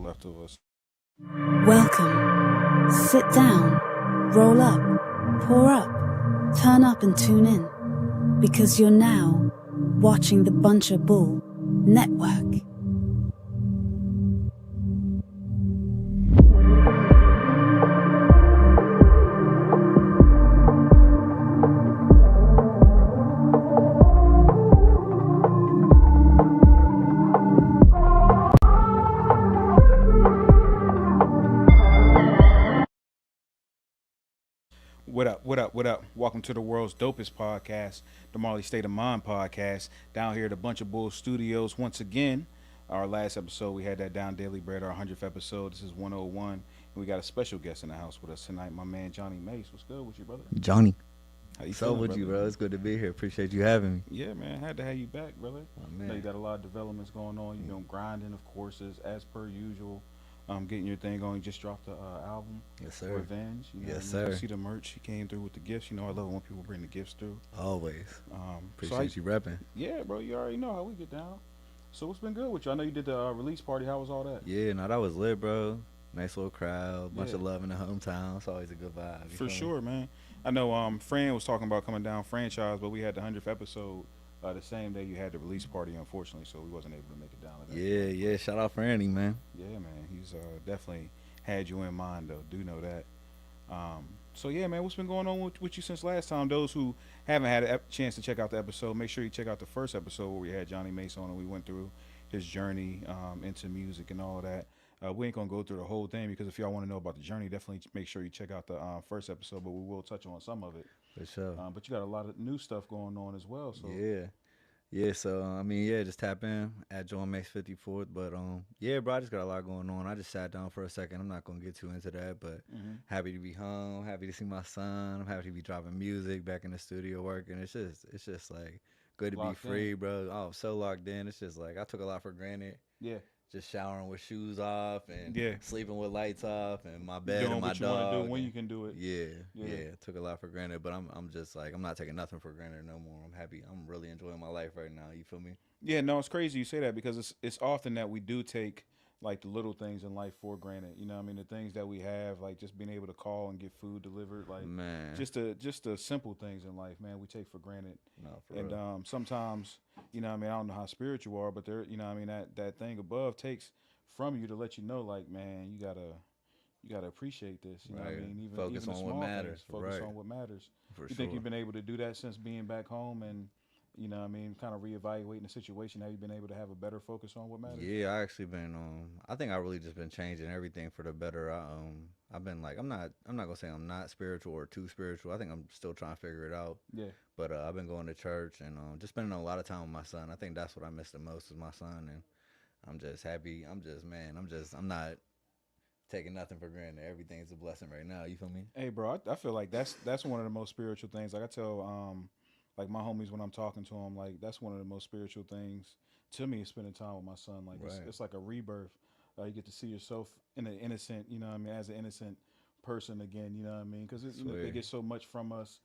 left of us. Welcome. Sit down, roll up, pour up, turn up and tune in. Because you're now watching the Buncher Bull Network. What up? Welcome to the world's dopest podcast, the Marley State of Mind podcast. Down here at the Bunch of Bulls Studios once again. Our last episode, we had that Down Daily Bread, our 100th episode. This is 101. And we got a special guest in the house with us tonight, my man Johnny Mase. What's good with you, brother? Johnny. How you So feeling, with brother? you, bro. It's good to be here. Appreciate you having me. Yeah, man. Had to have you back, brother. Oh, I know you got a lot of developments going on. You've been grinding, of course, as per usual. Getting your thing going. You just dropped the album. Yes, sir. Revenge. You know Yes, what I mean? sir. See the merch. You came through with the gifts. You know, I love it when people bring the gifts through. Always. So Appreciate you repping. Yeah, bro. You already know how we get down. So what's been good with you? I know you did the release party. How was all that? Yeah, no, that was lit, bro. Nice little crowd. Bunch Yeah. of love in the hometown. It's always a good vibe. You For feel me? sure, man. I know Fran was talking about coming down franchise, but we had the 100th episode the same day you had the release party, unfortunately, so we wasn't able to make it down to that. Yeah. Shout out Franny, man. Yeah, man. He's definitely had you in mind, though. Do know that. So, yeah, man, what's been going on with you since last time? Those who haven't had a chance to check out the episode, make sure you check out the first episode where we had Johnny Mase on and we went through his journey into music and all of that. We ain't going to go through the whole thing because if y'all want to know about the journey, definitely make sure you check out the first episode, but we will touch on some of it. For sure. But you got a lot of new stuff going on as well. So Yeah, so, just tap in at Johnny Mase 54th. But, yeah, bro, I just got a lot going on. I just sat down for a second. I'm not going to get too into that, but happy to be home, happy to see my son. I'm happy to be dropping music, back in the studio working. It's just like, good to Locked be free, in. bro. Oh, I'm so locked in. It's just like, I took a lot for granted. yeah, Just showering with shoes off and Yeah. sleeping with lights off and my bed doing and my what you want dog. to do when and- you can do it. Yeah. Took a lot for granted, but I'm just like, I'm not taking nothing for granted no more. I'm happy. I'm really enjoying my life right now. You feel me? Yeah, no, it's crazy you say that because it's often that we do take like the little things in life for granted. You know what I mean? The things that we have, like just being able to call and get food delivered, like Man. just the simple things in life, man, we take for granted. No, for And real. sometimes, you know what I mean, I don't know how spiritual you are, but there, you know what I mean, that thing above takes from you to let you know, like, man, you gotta appreciate this. You know what I Right. mean? Even Focus the on small what matters. things. Focus Right. on what matters. For You sure. think you've been able to do that since being back home and, you know what I mean, kind of reevaluating the situation? Have you been able to have a better focus on what matters? Yeah, I actually been I think I really just been changing everything for the better. I've been like, I'm not gonna say I'm not spiritual or too spiritual. I think I'm still trying to figure it out. Yeah. But I've been going to church and just spending a lot of time with my son. I think that's what I miss the most is my son, and I'm just happy. I'm not taking nothing for granted. Everything's a blessing right now. You feel me? Hey, bro, I feel like that's one of the most spiritual things. Like I tell like my homies when I'm talking to them, like that's one of the most spiritual things to me is spending time with my son. Like Right. it's like a rebirth. You get to see yourself in an innocent, you know what I mean, as an innocent person again, you know what I mean? Because you know, they Sweet. get so much from us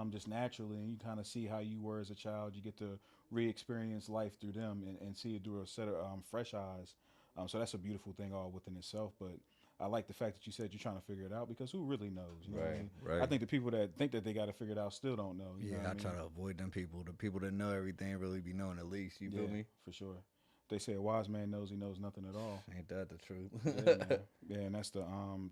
just naturally, and you kind of see how you were as a child. You get to re-experience life through them and see it through a set of fresh eyes. So that's a beautiful thing all within itself. But I like the fact that you said you're trying to figure it out because who really knows? You know what I mean? Right. I think the people that think that they got to figure it out still don't know. You know Yeah, what I mean? try to avoid them people. The people that know everything really be knowing the least. You feel me? For sure. They say a wise man knows he knows nothing at all. Ain't that the truth? Yeah, man. Yeah, and that's the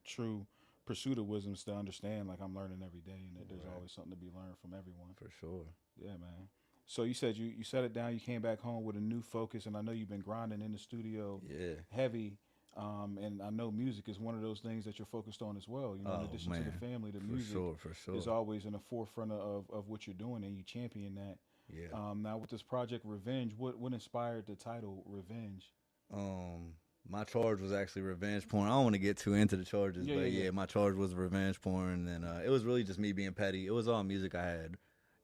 true pursuit of wisdom is to understand. Like I'm learning every day, and that there's Right. always something to be learned from everyone. For sure. Yeah, man. So you said you set it down. You came back home with a new focus, and I know you've been grinding in the studio Yeah. heavy. And I know music is one of those things that you're focused on as well. You know, in Oh, addition to man. the family, the For music sure. is always in the forefront of what you're doing, and you champion that. Yeah. Now with this project Revenge, what inspired the title Revenge? My charge was actually revenge porn. I don't want to get too into the charges, Yeah, but yeah. my charge was revenge porn, and it was really just me being petty. It was all music I had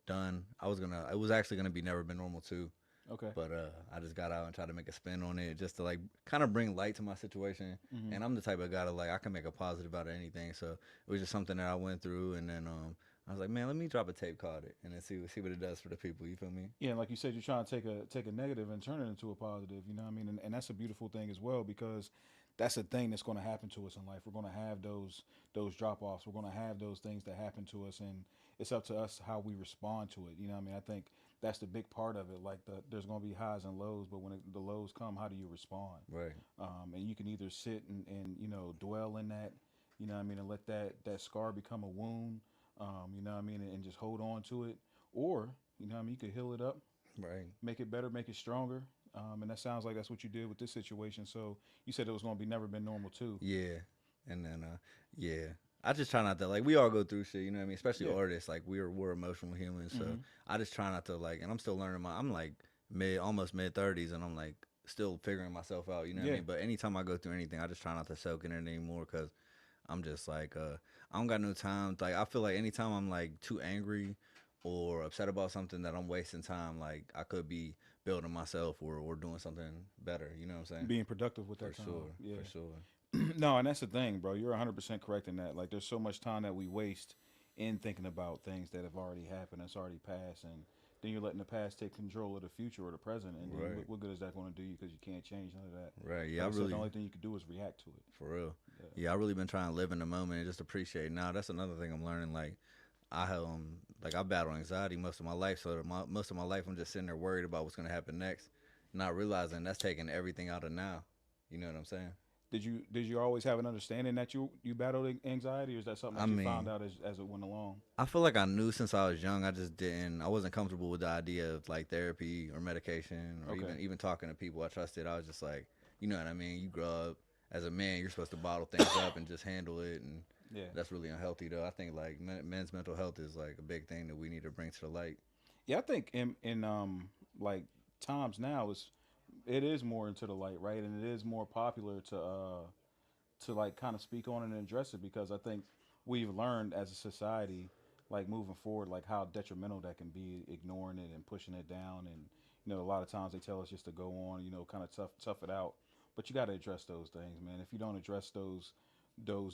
done. It was actually gonna be Never Been Normal too, Okay. but I just got out and tried to make a spin on it, just to like kind of bring light to my situation. Mhm. And I'm the type of guy that like I can make a positive out of anything, so it was just something that I went through, and then I was like, man, let me drop a tape called it, and then see what it does for the people. You feel me? Yeah, and like you said, you're trying to take a negative and turn it into a positive. You know what I mean? And that's a beautiful thing as well because that's a thing that's going to happen to us in life. We're going to have those drop offs. We're going to have those things that happen to us, and it's up to us how we respond to it. You know what I mean? I think that's the big part of it. Like there's going to be highs and lows, but when the lows come, how do you respond? Right. And you can either sit and dwell in that, you know what I mean, and let that scar become a wound, you know what I mean, and just hold on to it, or you know what I mean, you could heal it up, Right. make it better, make it stronger. And that sounds like that's what you did with this situation. So you said it was going to be never been normal too. Yeah. And then yeah. I just try not to, like, we all go through shit, you know what I mean? Especially Yeah. artists, like we're emotional humans, so Mhm. I just try not to, like, and I'm still learning I'm like almost mid-30s, and I'm like still figuring myself out, you know what I Yeah. mean? But anytime I go through anything, I just try not to soak in it anymore, because I'm just like, I don't got no time. Like, I feel like anytime I'm like too angry or upset about something, that I'm wasting time. Like, I could be building myself or doing something better. You know what I'm saying? Being productive with For that time. sure. Yeah. For sure. No, and that's the thing, bro. You're 100% correct in that. Like, there's so much time that we waste in thinking about things that have already happened, that's already passed, and then you're letting the past take control of the future or the present, and then Right. what good is that going to do you? Because you can't change none of that. Right. Yeah, Like I I said, really, the only thing you can do is react to it. for real. Yeah. Yeah, I really been trying to live in the moment and just appreciate. Now, that's another thing I'm learning. Like, I battle anxiety most of my life, so most of my life I'm just sitting there worried about what's gonna happen next, not realizing that's taking everything out of now. You know what I'm saying? Did you always have an understanding that you battled anxiety, or is that something I that you found mean, out as it went along? I feel like I knew since I was young. I just didn't. I wasn't comfortable with the idea of like therapy or medication or Okay. even talking to people I trusted. I was just like, you know what I mean. You grow up as a man, you're supposed to bottle things up and just handle it, and Yeah. that's really unhealthy. Though I think like men's mental health is like a big thing that we need to bring to the light. Yeah, I think in like times now it is more into the light, right? And it is more popular to like kind of speak on it and address it, because I think we've learned as a society, like moving forward, like how detrimental that can be, ignoring it and pushing it down. And a lot of times they tell us just to go on, kind of tough it out. But you got to address those things, man. If you don't address those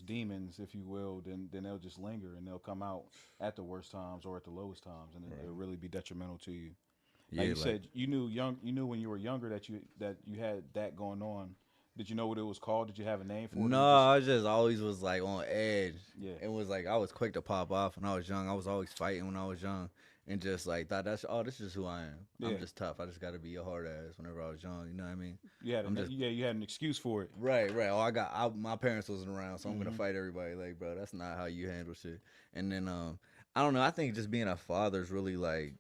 demons, if you will, then they'll just linger and they'll come out at the worst times or at the lowest times, and it'll really be detrimental to you. Now Yeah, you like said you knew when you were younger that you had that going on. Did you know what it was called? Did you have a name for it? Or no, you just I just always was like on edge. yeah. It was like I was quick to pop off when I was young. I was always fighting when I was young, and just like thought this is who I am. Yeah. I'm just tough. I just got to be a hard ass. Whenever I was young, you know what I mean? I'm just You had an excuse for it. right. Oh, my parents wasn't around, so I'm gonna Hmm. fight everybody. Like, bro, that's not how you handle shit. And then I don't know. I think just being a father is really like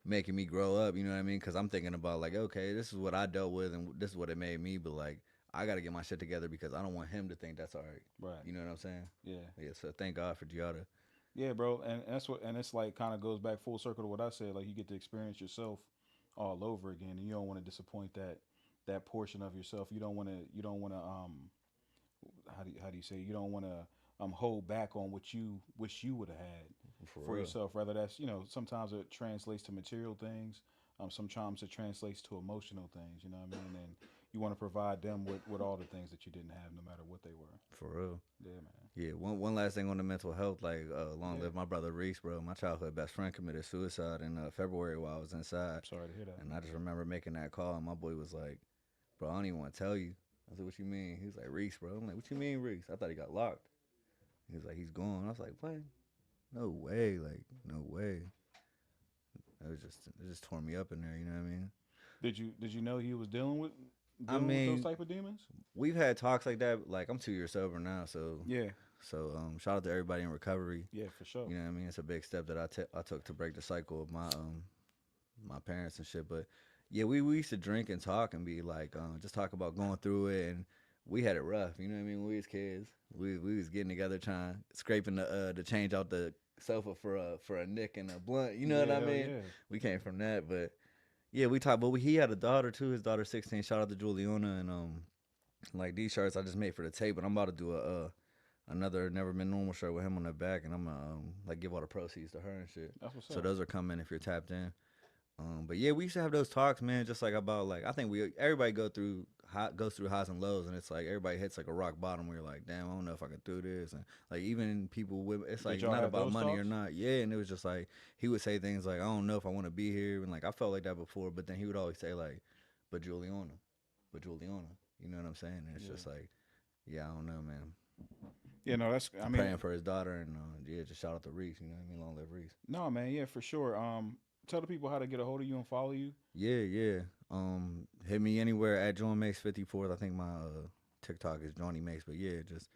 making me grow up. You know what I mean? Because I'm thinking about like, okay, this is what I dealt with, and this is what it made me. But like, I got to get my shit together because I don't want him to think that's all right. Right. You know what I'm saying? Yeah. Yeah. So thank God for Giada. Yeah, bro. And it's like kind of goes back full circle to what I said. Like you get to experience yourself all over again, and you don't want to disappoint that portion of yourself. You don't want to how do you say, you don't want to hold back on what you wish you would have had For for real. yourself. Rather that's sometimes it translates to material things. Sometimes it translates to emotional things. You know what I mean? And you want to provide them with all the things that you didn't have, no matter what they were. For real. Yeah, man. Yeah. One last thing on the mental health. Like, long Yeah. live my brother Reese, bro. My childhood best friend committed suicide in February while I was inside, Sorry to hear that. and I just remember making that call, and my boy was like, "Bro, I don't even want to tell you." I said, "What you mean?" He was like, "Reese, bro." I'm like, "What you mean, Reese?" I thought he got locked. He was like, "He's gone." I was like, "What? No way! Like, no way." It just tore me up in there. You know what I mean? Did you know he was dealing with I those mean, type of demons? we've had talks like that. Like, I'm 2 years sober now, so Yeah. shout out to everybody in recovery. Yeah, for sure. You know what I mean? It's a big step that I took to break the cycle of my parents and shit. But yeah, we used to drink and talk and be like, just talk about going through it, and we had it rough. You know what I mean? When we was kids, we was getting together trying scraping the change out the sofa for a nick and a blunt. You know what I hell mean? yeah. We came from that, but yeah, we talked. But he had a daughter too. His daughter's 16. Shout out to Juliana, and like these shirts I just made for the tape, but I'm about to do another Never Been Normal shirt with him on the back, and I'm gonna like give all the proceeds to her and shit. That's what's So up. those are coming if you're tapped in. But yeah, we used to have those talks, man. Just like about like I think everybody goes through highs and lows, and it's like everybody hits like a rock bottom where you're like, damn, I don't know if I can do this, and like even people with it's like y'all not have about those money or talks? not, yeah. And it was just like he would say things like, I don't know if I want to be here, and like I felt like that before, but then he would always say like, but Juliana, You know what I'm saying? And it's just like, yeah, I don't know, man. Yeah, no, that's. I I'm mean, praying for his daughter, and yeah, just shout out to Reese. You know what I mean? Long live Reese. no, man, yeah, for sure. Tell the people how to get a hold of you and follow you. Yeah. Hit me anywhere at Johnny Mase 54th. I think my TikTok is Johnny Mase, but yeah, just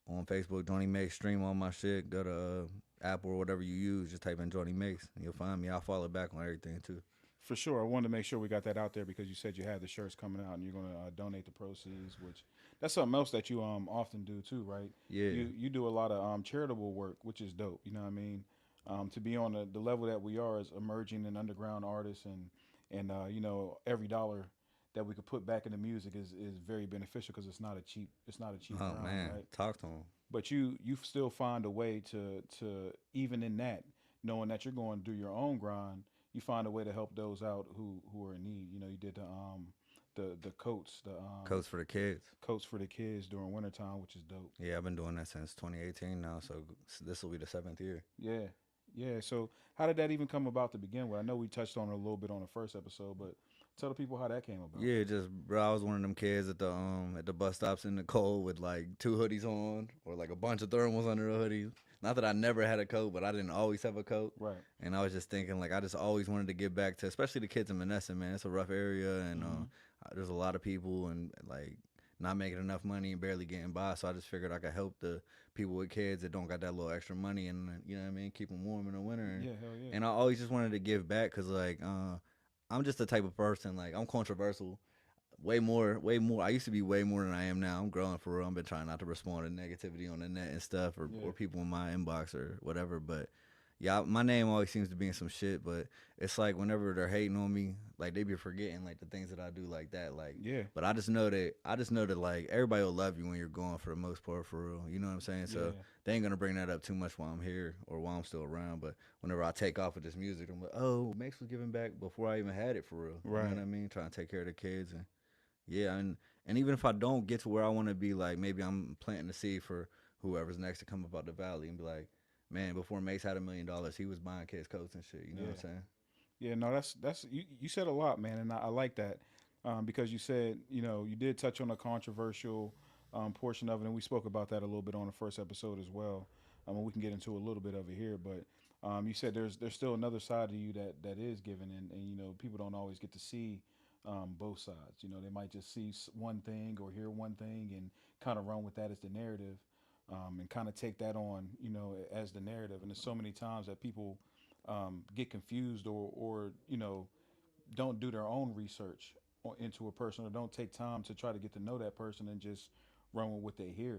on Facebook, Johnny Mase. Stream all my shit. Go to Apple or whatever you use. Just type in Johnny Mase, and you'll find me. I'll follow back on everything too. For sure, I wanted to make sure we got that out there because you said you had the shirts coming out and you're going to donate the proceeds, which that's something else that you often do too, right? Yeah. You do a lot of charitable work, which is dope. You know what I mean? To be on the level that we are as emerging and underground artists, and you know, every dollar that we could put back into music is very beneficial because it's not a cheap Oh grind, man, right? talk to him. But you still find a way to even in that, knowing that you're going to do your own grind, you find a way to help those out who are in need. You know, you did the coats, Coach for the kids. coats for the kids during wintertime, which is dope. Yeah, I've been doing that since 2018 now, so this will be the 7th year. Yeah. Yeah. So how did that even come about to begin with? I know we touched on it a little bit on the first episode, but tell the people how that came about. Yeah, just bro, I was one of them kids at the bus stops in the cold with like 2 hoodies on or like a bunch of thermals under the hoodies. Not that I never had a coat, but I didn't always have a coat. Right. And I was just thinking like I just always wanted to give back to, especially the kids in Menneson, man. It's a rough area, and there's a lot of people and like not making enough money and barely getting by. So I just figured I could help the people with kids that don't got that little extra money, and you know what I mean, keep them warm in the winter. And, Yeah, hell yeah. And I always just wanted to give back because like I'm just the type of person, like I'm controversial. Way more. I used to be way more than I am now. I'm growing for real. I've been trying not to respond to negativity on the net and stuff, or people in my inbox or whatever. But yeah, my name always seems to be in some shit. But it's like whenever they're hating on me, like they be forgetting like the things that I do like that. Like Yeah. But I just know that like everybody will love you when you're going for the most part for real. You know what I'm saying? So Yeah. they ain't gonna bring that up too much while I'm here or while I'm still around. But whenever I take off with this music, I'm like, oh, Max was giving back before I even had it for real. Right. You know what I mean? Trying to take care of the kids and yeah, and even if I don't get to where I want to be, like maybe I'm planting the seed for whoever's next to come up out the valley and be like, man, before Mace had $1 million, he was buying kids coats and shit. You know what I'm saying? Yeah, no, that's you said a lot, man, and I like that because you said, you know, you did touch on a controversial portion of it, and we spoke about that a little bit on the first episode as well. And we can get into a little bit of it here, but you said there's still another side to you that is given, and you know, people don't always get to see both sides. You know, they might just see one thing or hear one thing and kind of run with that as the narrative, and kind of take that on, you know, as the narrative. And there's so many times that people get confused or you know, don't do their own research into a person or don't take time to try to get to know that person and just run with what they hear.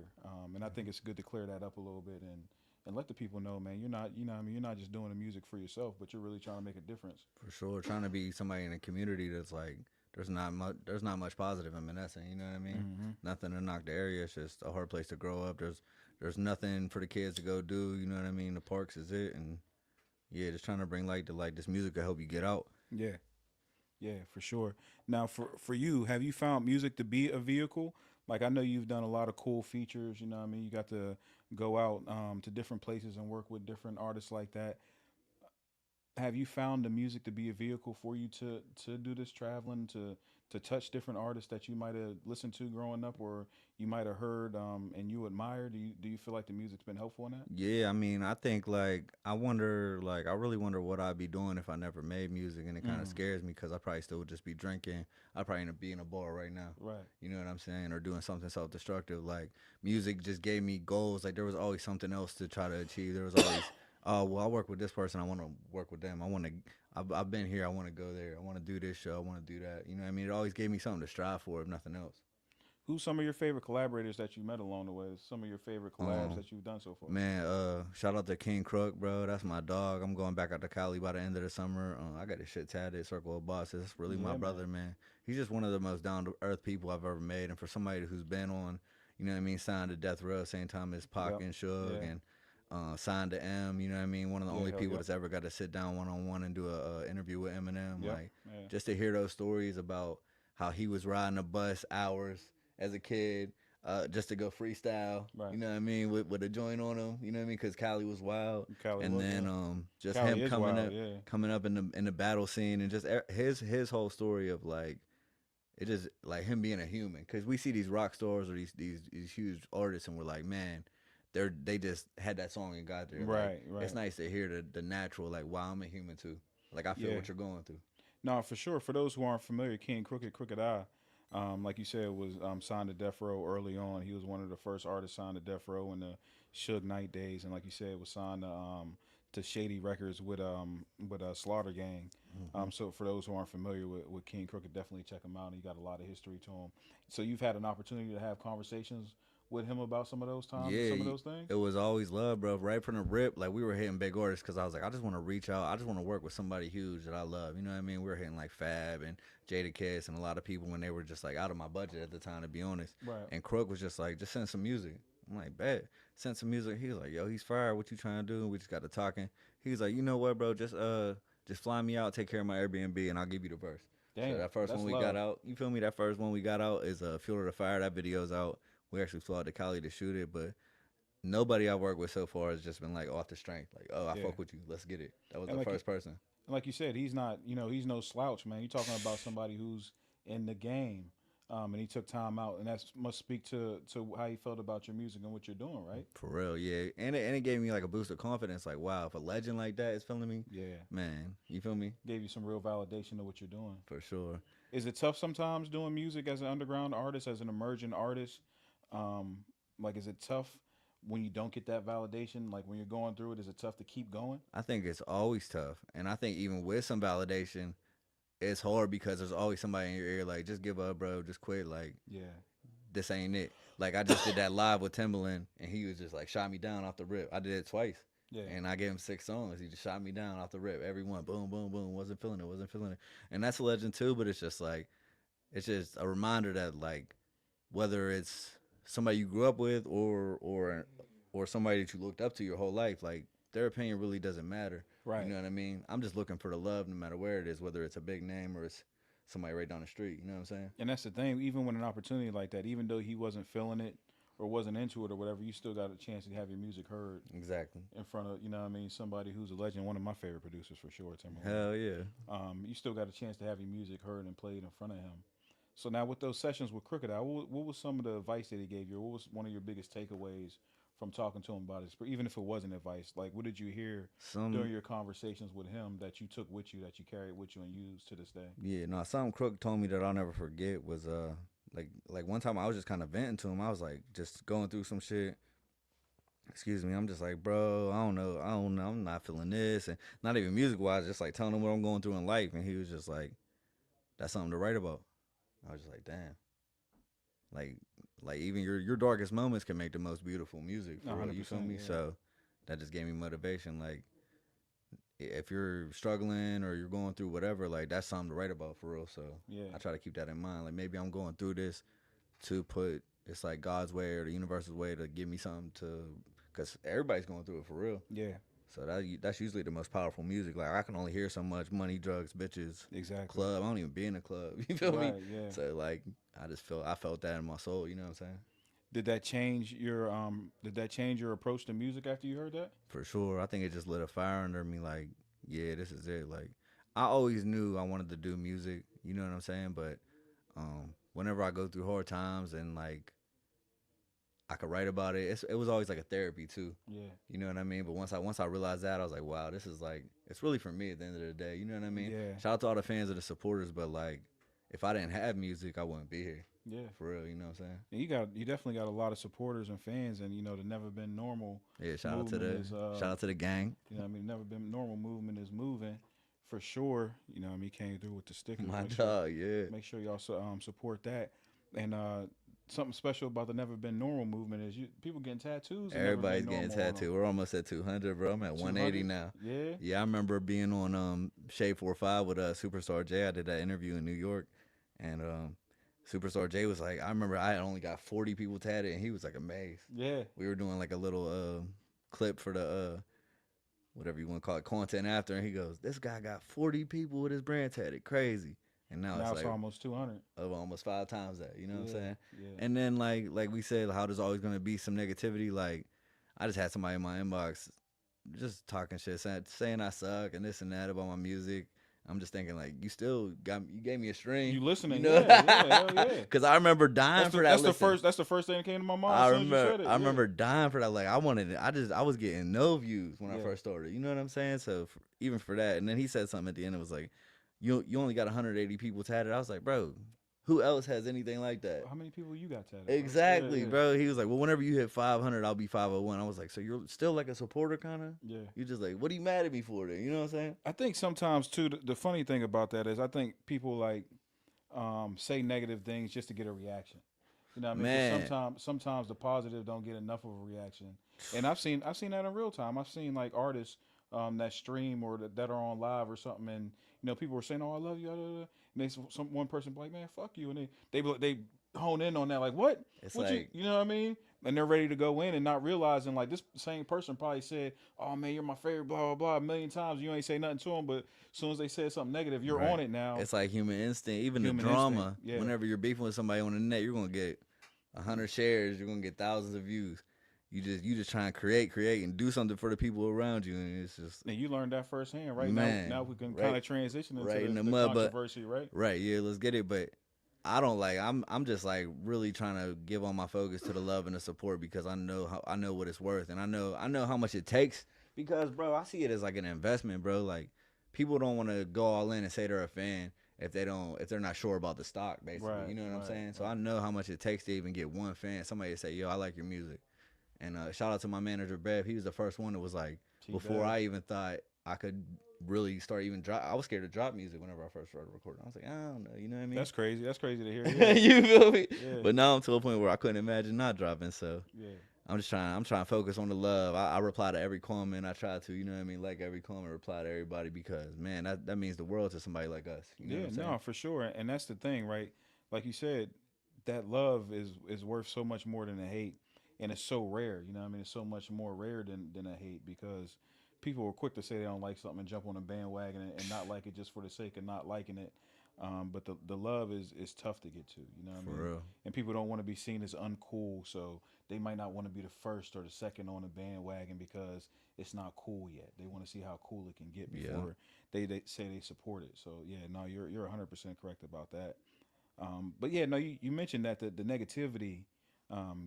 And I think it's good to clear that up a little bit and let the people know, man, you're not, you know what I mean, you're not just doing the music for yourself, but you're really trying to make a difference. For sure, trying to be somebody in a community that's like there's not much positive in Menneson. You know what I mean? Mm-hmm. Nothing to knock the area. It's just a hard place to grow up. There's nothing for the kids to go do. You know what I mean? The parks is it, and yeah, just trying to bring light to like this music to help you get out. Yeah. Yeah, for sure. Now, for you, have you found music to be a vehicle? Like, I know you've done a lot of cool features. You know what I mean? You got to go out to different places and work with different artists like that. Have you found the music to be a vehicle for you to do this traveling, to touch different artists that you might have listened to growing up or you might have heard and you admire? Do you feel like the music's been helpful in that? Yeah, I mean, I think like I really wonder what I'd be doing if I never made music, and it kind of scares me because I probably still would just be drinking. I'd probably end up being in a bar right now. Right. You know what I'm saying? Or doing something self-destructive. Like music just gave me goals. Like there was always something else to try to achieve. There was always, oh, well, I work with this person. I want to work with them. I've been here. I want to go there. I want to do this show. I want to do that. You know what I mean? It always gave me something to strive for, if nothing else. Who's some of your favorite collaborators that you met along the way? Some of your favorite collabs that you've done so far? Man, shout out to King Crook, bro. That's my dog. I'm going back out to Cali by the end of the summer. I got this shit tatted, Circle of Bosses. That's really my brother, man. He's just one of the most down-to-earth people I've ever made. And for somebody who's been on, you know what I mean, signed to Death Row, same time as Pac and Suge, and signed to M, you know what I mean? One of the only people that's ever got to sit down one-on-one and do a interview with Eminem. Like, just to hear those stories about how he was riding a bus hours as a kid, just to go freestyle, you know what I mean, with a joint on him, you know what I mean, because Cali was wild, and then just Cali him coming up in the battle scene, and just his whole story of like, it just like him being a human. Because we see these rock stars or these huge artists, and we're like, man, they just had that song and got there. Like Right, right. it's nice to hear the natural. Like, wow, I'm a human too. Like I feel Yeah. what you're going through. No, for sure. For those who aren't familiar, King Crooked Eye, like you said, was signed to Death Row early on. He was one of the first artists signed to Death Row in the Suge Knight days, and like you said, was signed to Shady Records with Slaughter Gang. Hmm. So for those who aren't familiar with King Crooked, definitely check him out. He got a lot of history to him. So you've had an opportunity to have conversations with him about some of those times and Yeah, some of those things. it was always love, bro. Right from the rip, like we were hitting big orders because I was like, I just want to reach out. I just want to work with somebody huge that I love. You know what I mean? We were hitting like Fab and Jada Kiss and a lot of people when they were just like out of my budget at the time, to be honest. Right. And Crook was just like, just send some music. I'm like, bet. Send some music. He was like, yo, he's fired. What you trying to do? And we just got to talking. He was like, you know what, bro? Just fly me out, take care of my Airbnb, and I'll give you the verse. Damn, So that first that's one we love. got out, you feel me? That first one we got out is Fuel to the Fire. That video's out. We actually flew out to Cali to shoot it, but nobody I worked with so far has just been like off the strength. Like, oh, I Yeah. fuck with you. Let's get it. That was And the like first person. like you said, he's not, he's no slouch, man. You're talking about somebody who's in the game, and he took time out, and that must speak to how he felt about your music and what you're doing, right? For real, yeah. And it gave me like a boost of confidence. Like, wow, if a legend like that is feeling me, Yeah, man, you feel me? gave you some real validation of what you're doing. For sure. Is it tough sometimes doing music as an underground artist, as an emerging artist? Um, like, is it tough when you don't get that validation? Like, when you're going through it, is it tough to keep going? I think it's always tough. And I think even with some validation, it's hard because there's always somebody in your ear like, just give up, bro. Just quit. Like, Yeah, this ain't it. Like, I just did that live with Timbaland, and he was just like, shot me down off the rip. I did it twice. yeah, And I gave him 6 songs. He just shot me down off the rip. Every one, boom, boom, boom. Wasn't feeling it, wasn't feeling it. And that's a legend too, but it's just like, it's just a reminder that like, whether it's somebody you grew up with or somebody that you looked up to your whole life, like their opinion really doesn't matter. right. You know what I mean? I'm just looking for the love no matter where it is, whether it's a big name or it's somebody right down the street. You know what I'm saying? And that's the thing. Even when an opportunity like that, even though he wasn't feeling it or wasn't into it or whatever, you still got a chance to have your music heard Exactly. in front of, you know what I mean, somebody who's a legend. One of my favorite producers for sure, Timberland. Hell yeah. You still got a chance to have your music heard and played in front of him. So now with those sessions with Crooked Eye, what was some of the advice that he gave you? What was one of your biggest takeaways from talking to him about his, even if it wasn't advice? Like, what did you hear during your conversations with him that you took with you, that you carried with you and use to this day? Yeah, no, something Crook told me that I'll never forget was like one time I was just kind of venting to him. I was like just going through some shit. Excuse me. I'm just like, bro, I don't know. I'm not feeling this, and not even music wise, just like telling him what I'm going through in life. And he was just like, that's something to write about. I was just like, damn. Like even your darkest moments can make the most beautiful music. For real, you feel 100%, me? yeah. So that just gave me motivation. Like if you're struggling or you're going through whatever, like that's something to write about for real. So Yeah. I try to keep that in mind. Like maybe I'm going through this to put it's like God's way or the universe's way to give me something to, because everybody's going through it for real. Yeah, So that's usually the most powerful music. Like I can only hear so much: money, drugs, bitches, exactly. club. I don't even be in a club. You feel me? Right, yeah. So like I felt that in my soul. You know what I'm saying? Did that change your approach to music after you heard that? For sure. I think it just lit a fire under me. Like, yeah, this is it. Like, I always knew I wanted to do music. You know what I'm saying? But whenever I go through hard times and like I could write about it, it was always like a therapy too. Yeah. You know what I mean? But once I realized that, I was like, wow, this is like, it's really for me at the end of the day. You know what I mean? Yeah. Shout out to all the fans and the supporters. But like, if I didn't have music, I wouldn't be here. Yeah. For real, you know what I'm saying? And you definitely got a lot of supporters and fans, and the Never Been Normal. Yeah, shout out to movement is, shout out to the gang. Never Been Normal movement is moving for sure. He came through with the stickers. My Make sure- dog, yeah. Make sure y'all support that. And something special about the Never Been Normal movement is people getting tattoos. of Never Everybody's Been getting Normal on 'em. tattooed. We're almost at 200, bro. I'm at 180 200? now. Yeah. Yeah, I remember being on Shade 45 with Superstar J. I did that interview in New York, and Superstar J was like, I remember I had only got 40 people tatted, and he was like amazed. Yeah. We were doing like a little clip for the whatever you want to call it, content after, and he goes, "This guy got 40 people with his brand tatted, crazy." And now, Now it's it's like almost 200. almost 5 times that. You know what I'm saying? Yeah. And then like we said, how there's always gonna be some negativity. Like I just had somebody in my inbox just talking shit, saying I suck and this and that about my music. I'm just thinking like you gave me a string. You listening? You know? Yeah, hell yeah. Because I remember dying for that. That's the first thing that came to my mind. As soon as you said it, I remember dying for that. Like I was getting no views when I first started. You know what I'm saying? So even for that, and then he said something at the end. It was like, you only got 180 people tatted. I was like, bro, who else has anything like that? How many people you got tatted? Exactly, bro. He was like, well, whenever you hit 500, I'll be 501. I was like, so you're still like a supporter, kind of? Yeah. You're just like, what are you mad at me for then? You know what I'm saying? I think sometimes too. The funny thing about that is, I think people like say negative things just to get a reaction. You know what I mean? 'Cause sometimes the positive don't get enough of a reaction. And I've seen that in real time. I've seen like artists that stream or that are on live or something, and people were saying, "Oh, I love you," and one person be like, "Man, fuck you," and they hone in on that like, "What? It's What like, you know what I mean?" And they're ready to go in and not realizing like this same person probably said, "Oh man, you're my favorite," blah blah blah, a million times. You ain't say nothing to them, but as soon as they said something negative, you're right. on it now. It's like human instinct. Even Human the drama. instinct, yeah. Whenever you're beefing with somebody on the net, you're gonna get 100 shares. You're gonna get thousands of views. You just try and create, and do something for the people around you, and it's just. And you learned that firsthand, right? Man, now we can kind of transition into the mud, controversy, right? Right, yeah, let's get it. But I don't like. I'm just like really trying to give all my focus to the love and the support because I know what it's worth, and I know how much it takes. Because bro, I see it as like an investment, bro. Like people don't want to go all in and say they're a fan if they're not sure about the stock, basically. Right, You know what I'm saying? right. So I know how much it takes to even get one fan. Somebody to say, "Yo, I like your music." And shout out to my manager Bev. He was the first one that was like, before I even thought I could really start even drop. I was scared to drop music whenever I first started recording. I was like, I don't know, you know what I mean? That's crazy. That's crazy to hear. Yeah. You feel me? Yeah. But now I'm to a point where I couldn't imagine not dropping. So Yeah. I'm trying to focus on the love. I reply to every comment. I try to, you know what I mean, like every comment, reply to everybody because man, that means the world to somebody like us. You know what I'm saying? No, for sure. And that's the thing, right? Like you said, that love is worth so much more than the hate. And it's so rare, you know what I mean? It's so much more rare than a hate because people are quick to say they don't like something and jump on a bandwagon and not like it just for the sake of not liking it. But the love is tough to get to, you know what I mean? For real. And people don't want to be seen as uncool, so they might not want to be the first or the second on the bandwagon because it's not cool yet. They want to see how cool it can get before they say they support it. So yeah, no, you're 100% correct about that. But yeah, no, you mentioned that the negativity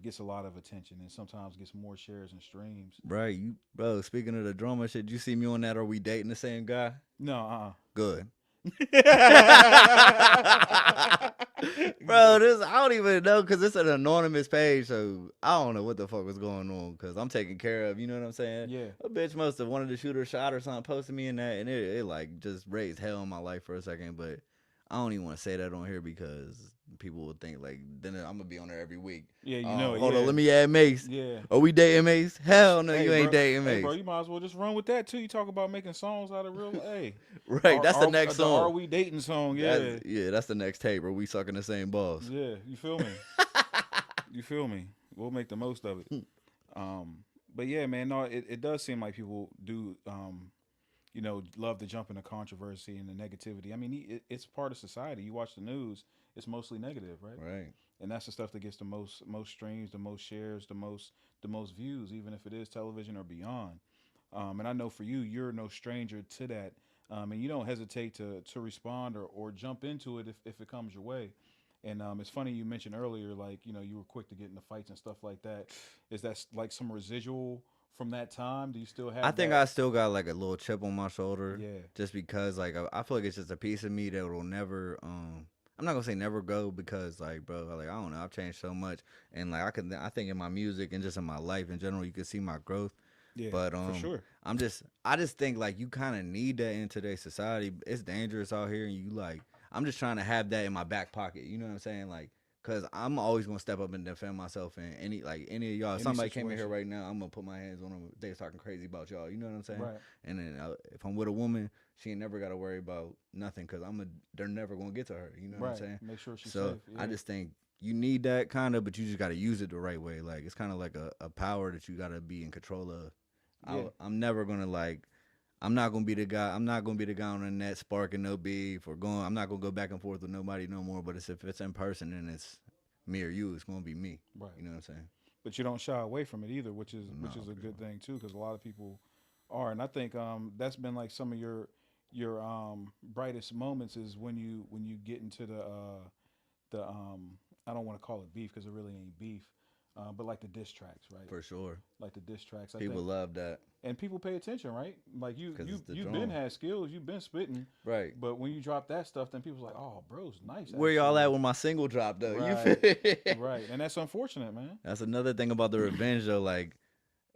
gets a lot of attention and sometimes gets more shares and streams. Right, bro. Speaking of the drama shit, you see me on that? Are we dating the same guy? No, Good. Bro, I don't even know because it's an anonymous page, so I don't know what the fuck was going on because I'm taken care of. You know what I'm saying? Yeah. A bitch must have wanted to shoot her shot or something, posted me in that, and it like just raised hell in my life for a second. But I don't even want to say that on here because people will think like then I'm gonna be on there every week. Yeah, you know it. Hold yeah. on, let me add Mace. Yeah. Are we dating Mace? Hell no, Hey, you ain't bro. dating Mace. Hey, bro, you might as well just run with that too. You talk about making songs out of real. Hey, Right, that's the next the song. Are We Dating song? Yeah, That's the next tape. Are we sucking the same balls? yeah. You feel me? You feel me? We'll make the most of it. But yeah, man. No, it does seem like people do. Love to jump into controversy and the negativity. I mean, it's part of society. You watch the news, it's mostly negative, right? Right. And that's the stuff that gets the most streams, the most shares, the most views, even if it is television or beyond. And I know for you, you're no stranger to that, and you don't hesitate to respond or jump into it if it comes your way. And it's funny you mentioned earlier, like you were quick to get into fights and stuff like that. Is that like some residual from that time? Do you still have? I think I still got like a little chip on my shoulder. Yeah. Just because like I feel like it's just a piece of me that will never I'm not gonna say never go because like bro, like I don't know, I've changed so much and like I think in my music and just in my life in general you can see my growth. Yeah, but for sure. I just think like you kind of need that in today's society. It's dangerous out here and you like I'm just trying to have that in my back pocket. You know what I'm saying? Like cause I'm always gonna step up and defend myself in any of y'all. If somebody came in here right now, I'm gonna put my hands on them. They're talking crazy about y'all. You know what I'm saying? Right. And then if I'm with a woman, she ain't never got to worry about nothing because they're never gonna get to her. You know what I'm saying? Make sure she's so safe. Yeah. I just think you need that kind of, but you just got to use it the right way. Like it's kind of like a power that you got to be in control of. Yeah. I'm never gonna like. I'm not gonna be the guy. I'm not gonna be the guy on the net sparking no beef or going. I'm not gonna go back and forth with nobody no more. But if it's in person and it's me or you, it's gonna be me. Right. You know what I'm saying? But you don't shy away from it either, which is a good thing too, because a lot of people are, and I think that's been like some of your your brightest moments is when you get into the I don't want to call it beef because it really ain't beef, but like the diss tracks, right? For sure. Like the diss tracks. I People think, love that. and people pay attention, right? Like Because it's the you've been drum. had skills, you've been spitting, Right. but when you drop that stuff, then people's like, oh, bro's nice. Where y'all Actually. at when my single dropped though? You Right, feel? right, and that's unfortunate, man. That's another thing about the revenge though. Like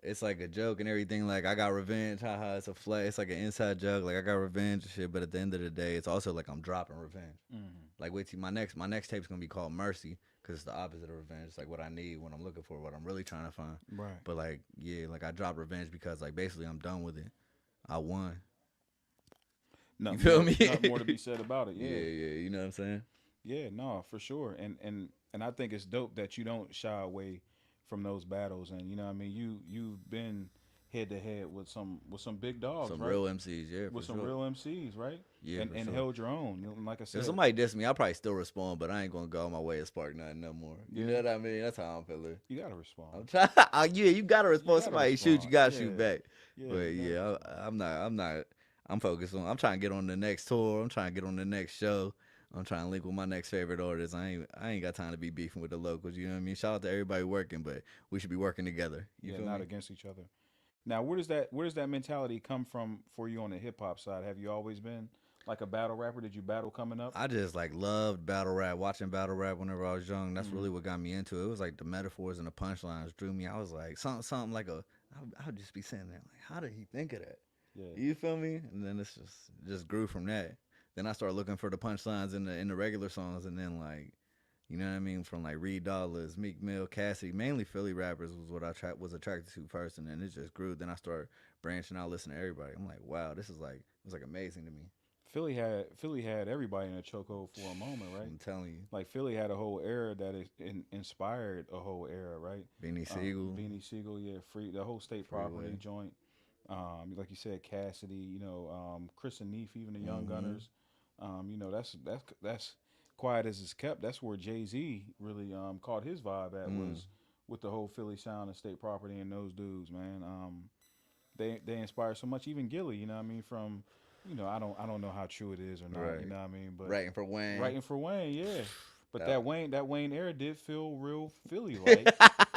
it's like a joke and everything. Like I got revenge, haha. It's a flat. It's like an inside joke. Like I got revenge and shit. But at the end of the day, it's also like I'm dropping revenge. Mm-hmm. Like wait till my next tape's gonna be called Mercy because it's the opposite of revenge. It's like what I need, what I'm looking for, what I'm really trying to find. Right. But like yeah, like I dropped revenge because like basically I'm done with it. I won. Nothing You feel more, me? Nothing more to be said about it. Yeah, Yeah. yeah. You know what I'm saying? Yeah, no, for sure. And I think it's dope that you don't shy away from those battles. And you know what I mean, you've been head to head with some big dogs, Some right? real MCs, yeah, With for some sure. real MCs, right? Yeah, and for and sure. held your own. You know, like I said. If somebody diss me, I'll probably still respond, but I ain't gonna go on my way and spark nothing no more. You Yeah. know what I mean? That's how I'm feeling. You gotta respond. I'm trying. Yeah, you gotta respond. gotta Somebody shoot, you respond. gotta Yeah. shoot back. Yeah, But you yeah, gotta I'm not. I'm not. I'm focused on. I'm trying to get on the next tour. I'm trying to get on the next show. I'm trying to link with my next favorite artist. I ain't got time to be beefing with the locals. You know what I mean? Shout out to everybody working, but we should be working together. You yeah, feel not me? against each other. Now, where does that mentality come from for you on the hip hop side? Have you always been like a battle rapper? Did you battle coming up? I just like loved battle rap, watching battle rap whenever I was young. That's Mm-hmm. really what got me into it. It was like the metaphors and the punchlines drew me. I was like something like I would just be saying that like, how did he think of that? Yeah. You feel me? And then it's just grew from that. Then I started looking for the punchlines in the regular songs, and then like, you know what I mean, from like Reed Dollars, Meek Mill, Cassie, mainly Philly rappers was what I was attracted to first, and then it just grew. Then I started branching out, listening to everybody. I'm like, wow, this is like it was like amazing to me. Philly had everybody in a chokehold for a moment, right? I'm telling you, Like Philly had a whole era that inspired a whole era, right? Beanie Siegel, Beanie Siegel, yeah, free the whole state property Freeway. joint. Like you said, Cassidy, you know, Chris and Neef, even the Young Mhm. Gunners. You know, that's quiet as it's kept. That's where Jay-Z really caught his vibe at was with the whole Philly sound and state property and those dudes, man. They inspire so much. Even Gilly, you know what I mean, from you know, I don't know how true it is or not, Right. you know what I mean, but writing for Wayne. writing for Wayne, yeah. But That- that Wayne era did feel real Philly like.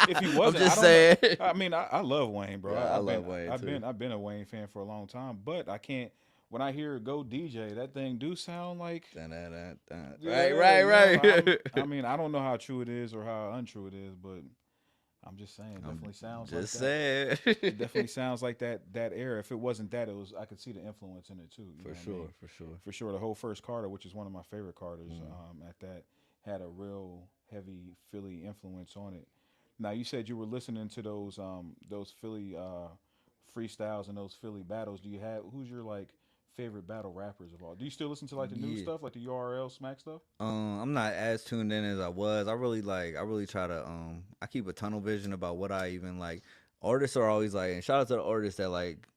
If he wasn't, I'm just I saying. don't know. I mean, I love Wayne, bro. Yeah, I I've love been, Wayne, I've too. been a Wayne fan for a long time, but I can't. When I hear "Go DJ," that thing do sound like. Dun, dun, dun, dun. Yeah, Right. you know, I mean, I don't know how true it is or how untrue it is, but I'm just saying, it definitely sounds like Just that. saying. It definitely sounds like that era. If it wasn't that, it was. I could see the influence in it too. You know For what I sure, mean? for sure. For sure. The whole first Carter, which is one of my favorite Carters, at that had a real heavy Philly influence on it. Now you said you were listening to those Philly freestyles and those Philly battles. Do you have who's your like favorite battle rappers of all? Do you still listen to like the new Yeah. stuff, like the URL smack stuff? I'm not as tuned in as I was. I really try to I keep a tunnel vision about what I even like. Artists are always like, and shout out to the artists that like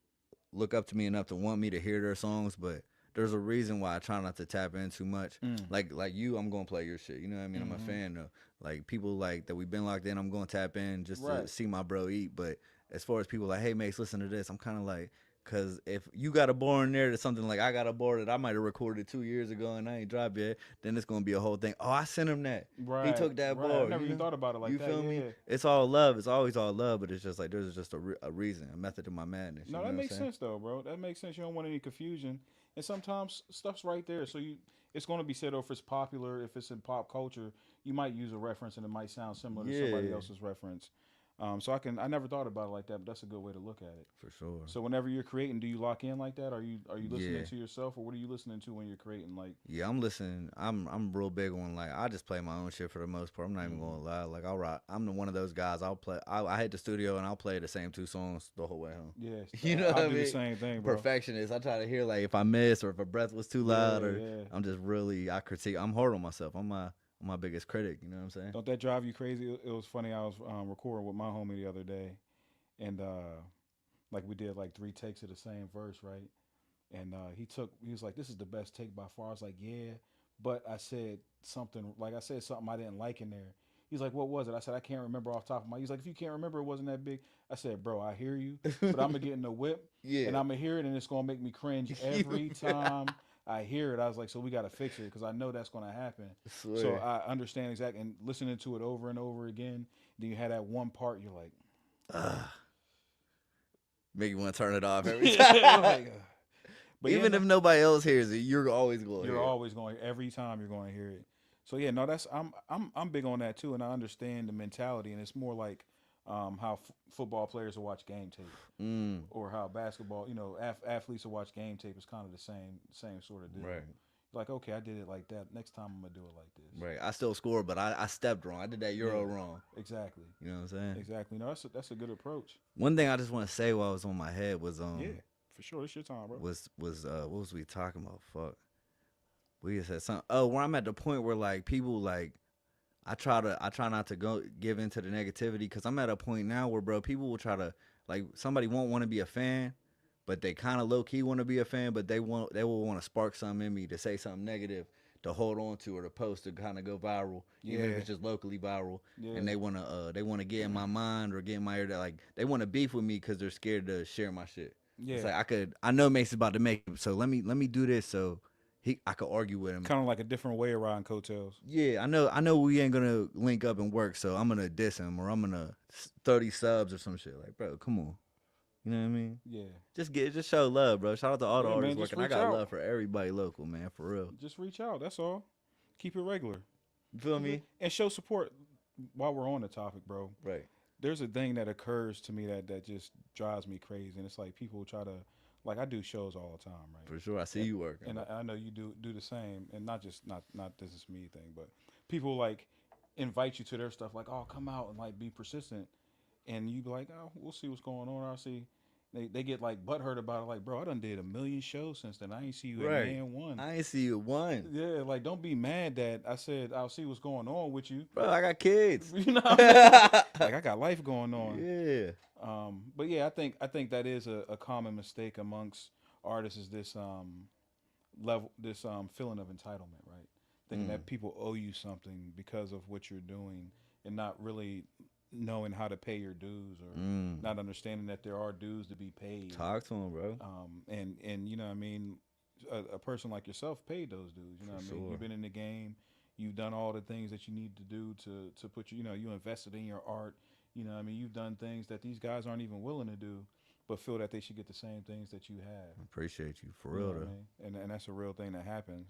look up to me enough to want me to hear their songs, but there's a reason why I try not to tap in too much. Like you, I'm gonna play your shit. You know what I mean? I'm a fan though. Like people like that we've been locked in, I'm gonna tap in just to Right. see my bro eat. But as far as people like, hey Mace, listen to this, I'm kinda like, cause if you got a bar in there that's something like I got a bar that I might have recorded 2 years ago and I ain't dropped yet, then it's gonna be a whole thing. Oh, I sent him that. Right. He took that right. bar. I never you even know? thought about it like You that. feel yeah. me? It's all love. It's always all love, but it's just like there's just a reason, a method to my madness. No, you know that what makes I'm saying? sense though, bro. That makes sense. You don't want any confusion, and sometimes stuff's right there. So it's going to be said, or if it's popular, if it's in pop culture, you might use a reference and it might sound similar to somebody Yeah. else's reference. So I never thought about it like that, but that's a good way to look at it. For sure. So whenever you're creating, do you lock in like that? Are you listening Yeah. to yourself, or what are you listening to when you're creating? Like, Yeah, I'm listening. I'm real big on like I just play my own shit for the most part. I'm not even gonna lie. Like I'll rock. I'm one of those guys. I'll play. I hit the studio and I'll play the same 2 songs the whole way home. yeah, You know what I I do the mean? same thing, bro. Perfectionist. I try to hear like if I miss or if a breath was too loud or yeah. I'm just really I critique. I'm hard on myself. I'm my biggest critic. You know what I'm saying? Don't that drive you crazy? It was funny. I was recording with my homie the other day, and like we did like 3 takes of the same verse, right? And he was like, "This is the best take by far." I was like, "Yeah," but I said something I didn't like in there. He's like, what was it? I said, I can't remember off the top of my. He's like, if you can't remember, it wasn't that big. I said, bro, I hear you, but I'm gonna get in the whip, Yeah. and I'm gonna hear it, and it's gonna make me cringe every time I hear it. I was like, so we gotta fix it because I know that's gonna happen. Swear. So I understand exactly, and listening to it over and over again. Then you had that one part, you're like, Make you want to turn it off every yeah, time. like, but Even yeah, if nobody else hears it, you're always going. you're always going every time you're going to hear it. So yeah, no, that's I'm big on that too, and I understand the mentality, and it's more like how football players will watch game tape, or how basketball, athletes will watch game tape. It's kind of the same sort of deal. Right. Like, okay, I did it like that. Next time I'm gonna do it like this. Right. I still scored, but I stepped wrong. I did that Euro wrong. Exactly. You know what I'm saying? Exactly. No, that's a good approach. One thing I just want to say while I was on my head was Yeah, for sure. It's your time, bro. was what was we talking about? Fuck. We just said something. Oh, where I'm at the point where like people like I try not to go give into the negativity because I'm at a point now where bro people will try to like somebody won't want to be a fan, but they kind of low key want to be a fan, but they will want to spark something in me to say something negative to hold on to or to post to kind of go viral, even if it's just locally viral. Yeah. And they wanna get in my mind or get in my ear that like they want to beef with me because they're scared to share my shit. Yeah. It's like I know Mace is about to make it, so let me do this so I could argue with him. Kind of like a different way around coattails. Yeah, I know we ain't gonna link up and work, so I'm gonna diss him or I'm gonna 30 subs or some shit. Like, bro, come on. You know what I mean? Yeah. Just show love, bro. Shout out to all the Yeah, artists man, just working. I reach got out. love for everybody local, man, for real. Just reach out. That's all. Keep it regular. You feel me? And show support while we're on the topic, bro. Right. There's a thing that occurs to me that just drives me crazy, and it's like people try to, like, I do shows all the time, right? For sure. I see you working. And I know you do the same, and not this is me thing, but people like invite you to their stuff, like, oh, come out and like be persistent, and you be like, oh, we'll see what's going on. I'll see. They get like butthurt about it, like, bro, I done did 1 million shows since then. I ain't see you Right. at man one. I ain't see you one. Yeah, like don't be mad that I said I'll see what's going on with you. Bro, I got kids. You know what I mean? Like I got life going on. Yeah. But yeah, I think that is a common mistake amongst artists is this feeling of entitlement, right? Thinking that people owe you something because of what you're doing and not really knowing how to pay your dues or not understanding that there are dues to be paid. Talk to him, bro. And you know what I mean, a person like yourself paid those dues. You know what I mean? sure. You've been in the game. You've done all the things that you need to do to put you invested in your art. You know what I mean? You've done things that these guys aren't even willing to do, but feel that they should get the same things that you have. Appreciate you, for You real, know what though. I mean? And that's a real thing that happens.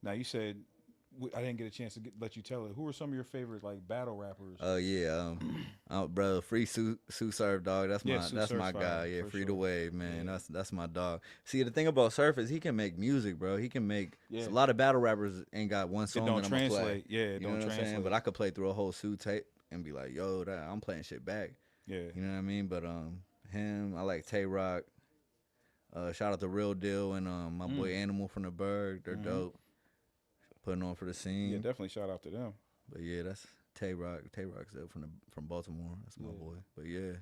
Now, you said, I didn't get a chance to let you tell it. Who are some of your favorite like battle rappers? Oh yeah, bro, free Sue Surf, dog. That's Yeah, my Sue that's Surf's my fire, guy. Yeah, for free sure. the wave, man. Yeah. That's my dog. See, the thing about Surf is he can make music, bro. He can make. Yeah. A lot of battle rappers ain't got one It song don't that I'm gonna play. translate. Yeah, it You know don't what I'm translate. saying? But I could play through a whole Sue tape and be like, yo, I'm playing shit back. Yeah. You know what I mean? But him, I like Tay Rock. Shout out to Real Deal and my boy Animal from the Berg. They're dope. Putting on for the scene. Yeah, definitely shout out to them. But yeah, that's Tay Rock. Tay Rock's up from Baltimore. That's my Yeah. boy. But yeah.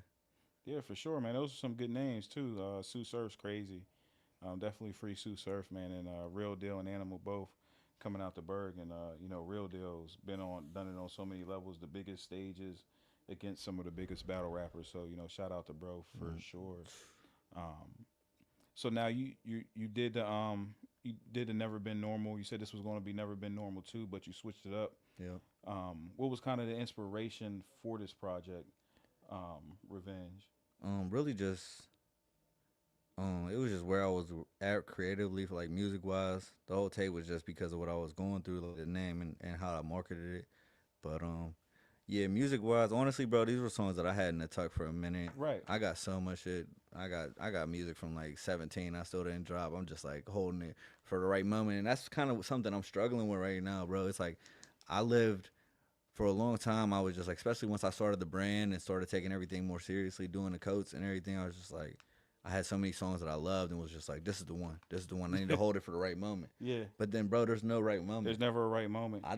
Yeah, for sure, man. Those are some good names too. Sue Surf's crazy. Definitely free Sue Surf, man, and Real Deal and Animal both coming out the Berg, and Real Deal's done it on so many levels, the biggest stages against some of the biggest battle rappers. So shout out to bro for sure. So now you did the Never Been Normal. You said this was going to be Never Been Normal too, but you switched it up. Yeah. What was kind of the inspiration for this project, Revenge? Really just it was just where I was at creatively, for like music wise. The whole tape was just because of what I was going through, like the name and how I marketed it. But yeah, music wise, honestly, bro, these were songs that I had in the tuck for a minute. Right. I got so much shit. I got music from like 17. I still didn't drop. I'm just like holding it for the right moment, and that's kind of something I'm struggling with right now, bro. It's like I lived for a long time. I was just like, especially once I started the brand and started taking everything more seriously, doing the coats and everything. I was just like, I had so many songs that I loved and was just like, this is the one. This is the one. I need to hold it for the right moment. Yeah. But then, bro, there's no right moment. There's never a right moment. I'm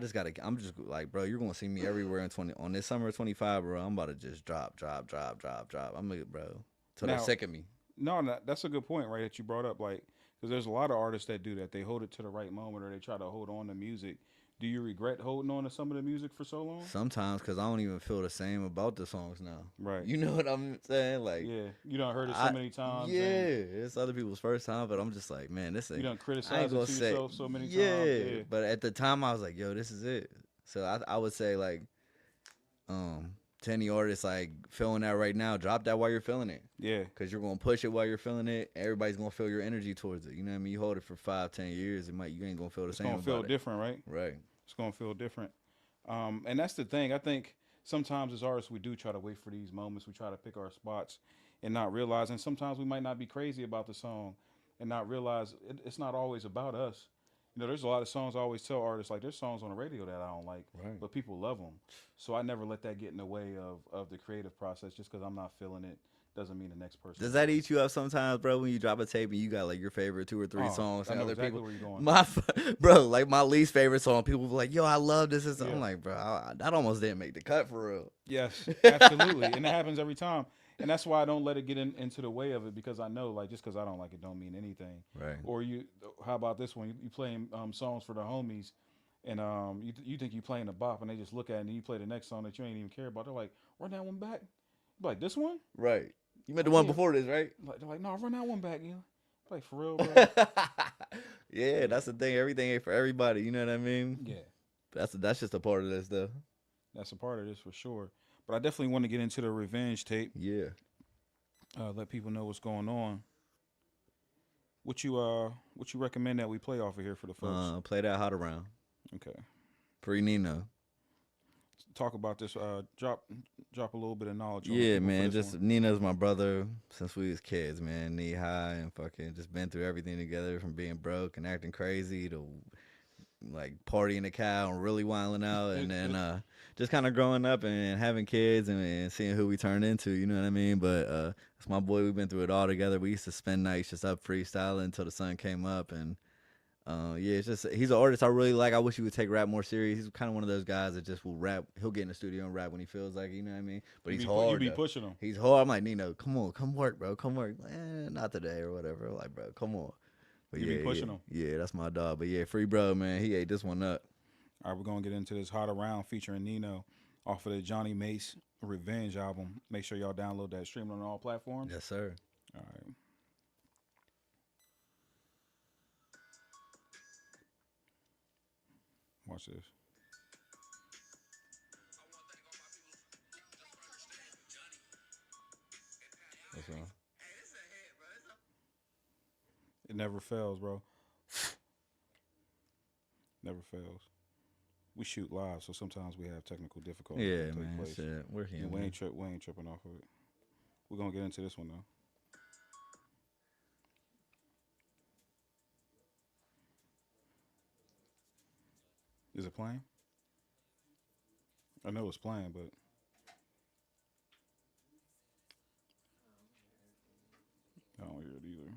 just like, bro, you're gonna see me everywhere on this summer of 25, bro. I'm about to just drop. I'm like, bro, till they're Now- sick of me. No, that's a good point, right? That you brought up, like, because there's a lot of artists that do that. They hold it to the right moment, or they try to hold on to music Do you regret holding on to some of the music for so long? Sometimes, cause I don't even feel the same about the songs now. Right. You know what I'm saying? Like, Yeah, you done heard it so many times. yeah, And it's other people's first time, but I'm just like, man, this you ain't. done I ain't criticized it gonna to say, yourself so many times. yeah, Yeah. but at the time I was like, yo, this is it. So I would say like, to any artist like feeling that right now, drop that while you're feeling it. Yeah. Cause you're gonna push it while you're feeling it. Everybody's gonna feel your energy towards it. You know what I mean? You hold it for 5-10 years, you ain't gonna feel the It's same. gonna feel about it. different, right? Right. It's gonna feel different. And that's the thing. I think sometimes as artists we do try to wait for these moments. We try to pick our spots and not realize. And sometimes we might not be crazy about the song and not realize it's not always about us. You know, there's a lot of songs I always tell artists like there's songs on the radio that I don't like, Right. but people love them. So I never let that get in the way of the creative process. Just because I'm not feeling it doesn't mean the next person. Does that eat you up sometimes, bro? When you drop a tape and you got like your favorite 2 or 3 songs, I and know other exactly people, where you're going. bro, like my least favorite song, people be like, "Yo, I love this." Yeah. I'm like, bro, that almost didn't make the cut for real. Yes, absolutely, and it happens every time. And that's why I don't let it get into the way of it because I know, like, just because I don't like it, don't mean anything. Right. Or how about this one? You playing songs for the homies, and you think you playing a bop, and they just look at it, and you play the next song that you ain't even care about. They're like, run that one back. You be like, this one? Right. You meant the one Yeah. before this, right? Like, they're like, no, run that one back. You know, like for real, bro. Yeah, that's the thing. Everything ain't for everybody. You know what I mean? Yeah, That's just a part of this, though. that's a part of this for sure. But I definitely want to get into the revenge tape. Yeah. Let people know what's going on. What you recommend that we play off of here for the folks? Play that hot around. Okay. Pre Nino. Talk about this. Drop a little bit of knowledge. On the Yeah, people for man. this Just one. Nino's my brother since we was kids, man. Knee high and fucking just been through everything together from being broke and acting crazy to like partying the cow and really wilding out, and then just kind of growing up and having kids and seeing who we turned into. You know what I mean? But it's my boy. We've been through it all together. We used to spend nights just up freestyling until the sun came up, and yeah, it's just he's an artist I really like. I wish he would take rap more serious. He's kind of one of those guys that just will rap. He'll get in the studio and rap when he feels like it, you know what I mean? But he's hard. You be though. pushing him. He's hard. I'm like, Nino, come on, come work, bro. Come work. Not today or whatever. I'm like, bro, come on. But You yeah, be pushing him. Yeah, that's my dog. But yeah, Free Bro, man, he ate this one up. All right, we're gonna get into this hot around featuring Nino off of the Johnny Mase Revenge album. Make sure y'all download that, stream it on all platforms. Yes, sir. All right. Watch this. What's wrong? It never fails, bro. Never fails. We shoot live, so sometimes we have technical difficulties. Yeah, that take man. place. Shit, we're here. And we ain't tripping off of it. We're gonna get into this one though. Is it playing? I know it's playing, but I don't hear it either.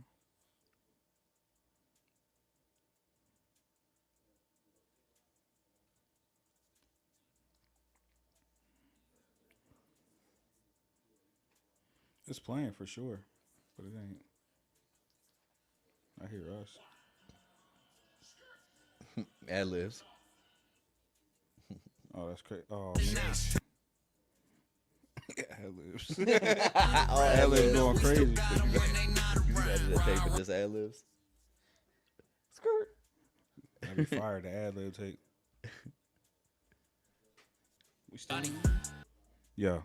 It's playing for sure, but it ain't. I hear us. Ad libs. Oh, that's crazy. Oh, man. Ad libs. Ad libs going crazy. You got to tape for just ad libs. Skirt. I'd be fired. The ad lib tape. We still. Yeah.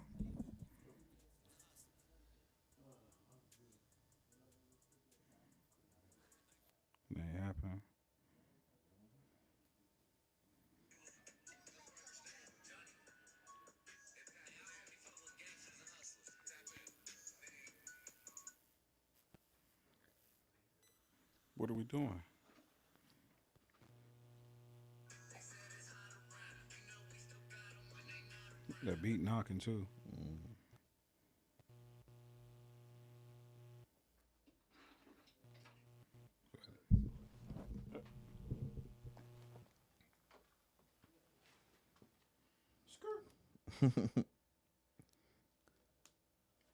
That ain't happening. What are we doing? That beat knocking too.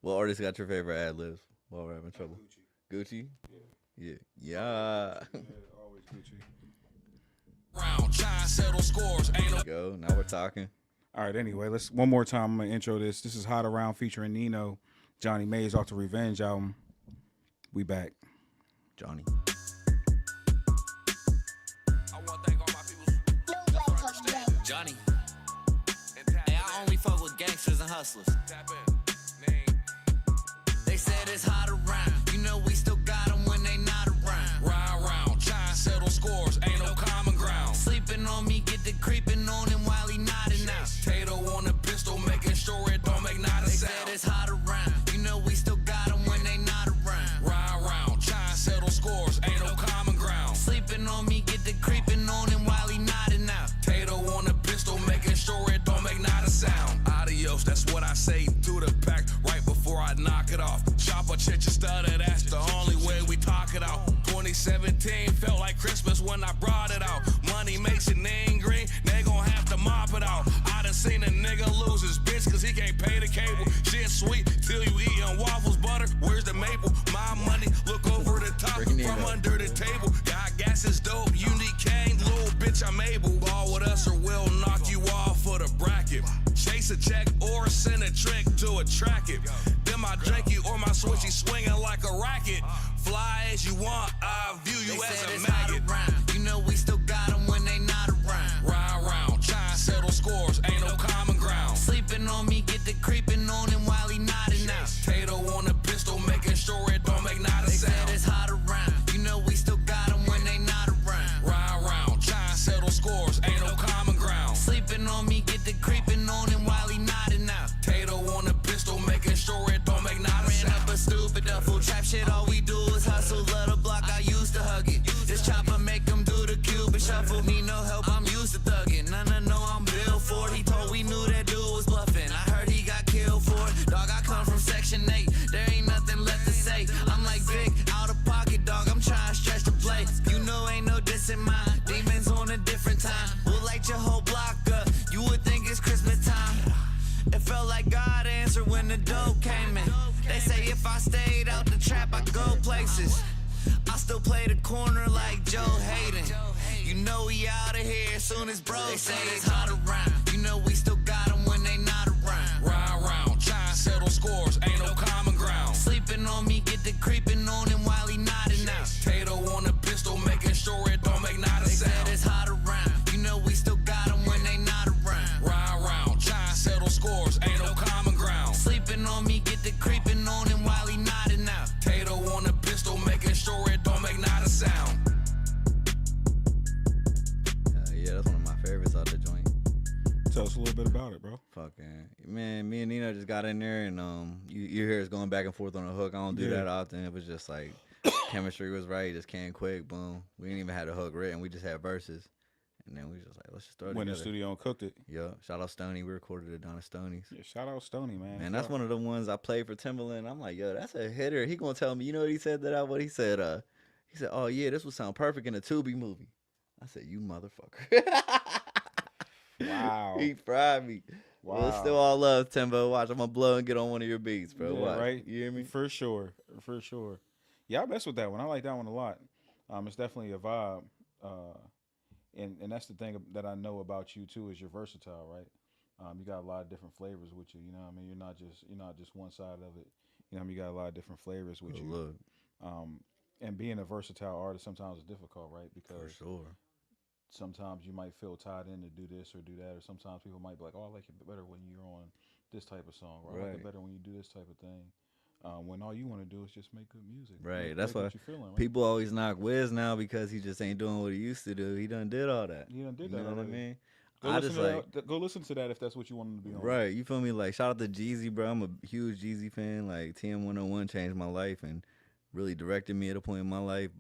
What artist got your favorite ad libs while we're having trouble? Gucci? Yeah. Yeah. Yeah, always Gucci. There you go. Now we're talking. All right, anyway, let's one more time. I'm gonna intro this. This is Hot Around featuring Nino, Johnny Mase off the Revenge album. We back. Johnny. Johnny. Hey, I only fuck with gangsters and hustlers. They said it's hot around. You know we still got them when they not around. Ride around, try and settle scores. Ain't no common ground. Sleeping on me, get the creeping on him while he nodding out. Tato on the pistol, making sure it don't make not a sound. They said it's hot around. You know we still got them when they not around. Ride around, try and settle scores. Ain't no common ground. Sleeping on me, get the creeping on him while he nodding out. Tato on the pistol, making sure it don't make not a sound. Adios, that's what I say to the pack right before I knock it off. Chopper, chit, stutter, that's the only way we talk it out. 2017 felt like Christmas when I brought it out. Money makes it angry, they gon' have to mop it out. I done seen a nigga lose his bitch cause he can't pay the cable. Shit sweet till you eatin' waffles, butter, where's the maple? My money, look over the top from under the table. Got gas is dope, unique cane, little bitch I'm able. Ball with us or we'll knock you off for the bracket. Chase a check or send a trick to attract it. Then my drinky or my switchy swinging like a racket. Fly as you want, I view you they as a maggot. You know we still got them when they not around. Ride around, try and settle scores, ain't no common ground. Sleeping on me, get the creeping on him while he nodding out. Tato on the pistol, making sure it don't make not a sound. They said it's hot around. You know we still got them when they not around. Ride around, try and settle scores, ain't no common ground. Sleeping on me, get the creeping on him while he nodding out. Tato on the pistol, making sure it don't make not a sound. Ran up a stupid duffel trap shit, all we do is hustle. Love the block, I used to hug it. This chopper make him do the Cuban shuffle. Need no help, I'm used to thugging. No, I'm built for it. He told we knew that dude was bluffing. I heard he got killed for it. Dog, I come from Section 8. There ain't nothing left to say. I'm like big, out of pocket, dog. I'm trying to stretch the play. You know ain't no diss in mine. Demons on a different time. We'll light your whole block up. You would think it's Christmas time. It felt like God answered when the dope came in. They say if I stayed out the trap, I go places. I still play the corner like Joe Hayden. You know we out of here as soon as bro say it's hot around. You know we still got them when they not around. Ride around, try and settle scores, ain't no common ground. Sleeping on me, get the creeping on him while he nodding out. Tato on the pistol, making sure it don't make not a sound. They said it's hot around. You know we still got them when they not around. Ride around, try and settle scores, ain't no common ground. Sleeping on me, get the creeping on him while he nodding out. Tato on the pistol, making sure it don't make not a sound. Yeah, that's one of my favorites out the joint. Tell us a little bit about it, bro. Fucking man, me and Nino just got in there, and you hear us going back and forth on the hook. I don't do that often. It was just like chemistry was right. Just came quick, boom. We didn't even have the hook written. We just had verses, and then we just like let's just throw it Went in together. the studio and cooked it. Yeah, shout out Stoney. We recorded it down at Stoney's. Yeah, shout out Stoney, man. Man, that's one of the ones I played for Timberland. I'm like, yo, that's a hitter. He gonna tell me, you know what he said that out? What he said? He said, oh yeah, this would sound perfect in a Tubi movie. I said, you motherfucker. Wow. He fried me. Wow. Well, it's still all love, Timbo. Watch, I'm gonna blow and get on one of your beats, bro. Yeah, Watch. right? You hear me? For sure. For sure. Yeah, I mess with that one. I like that one a lot. It's definitely a vibe. And that's the thing that I know about you too is you're versatile, right? You got a lot of different flavors with you. You know what I mean? You're not just one side of it. You know what I mean? You got a lot of different flavors with you. Look. And being a versatile artist sometimes is difficult, right? Because For sure. sometimes you might feel tied in to do this or do that, or sometimes people might be like, "Oh, I like it better when you're on this type of song," or "I like it better when you do this type of thing." When all you want to do is just make good music, right? That's why what you're feeling, right? people always knock Wiz now because he just ain't doing what he used to do. He done did all that. He done did You that. know what I already. mean? Go listen to that if that's what you want him to be on. Right, you feel me? Like, shout out to Jeezy, bro. I'm a huge Jeezy fan. Like, TM101 changed my life and really directed me at a point in my life.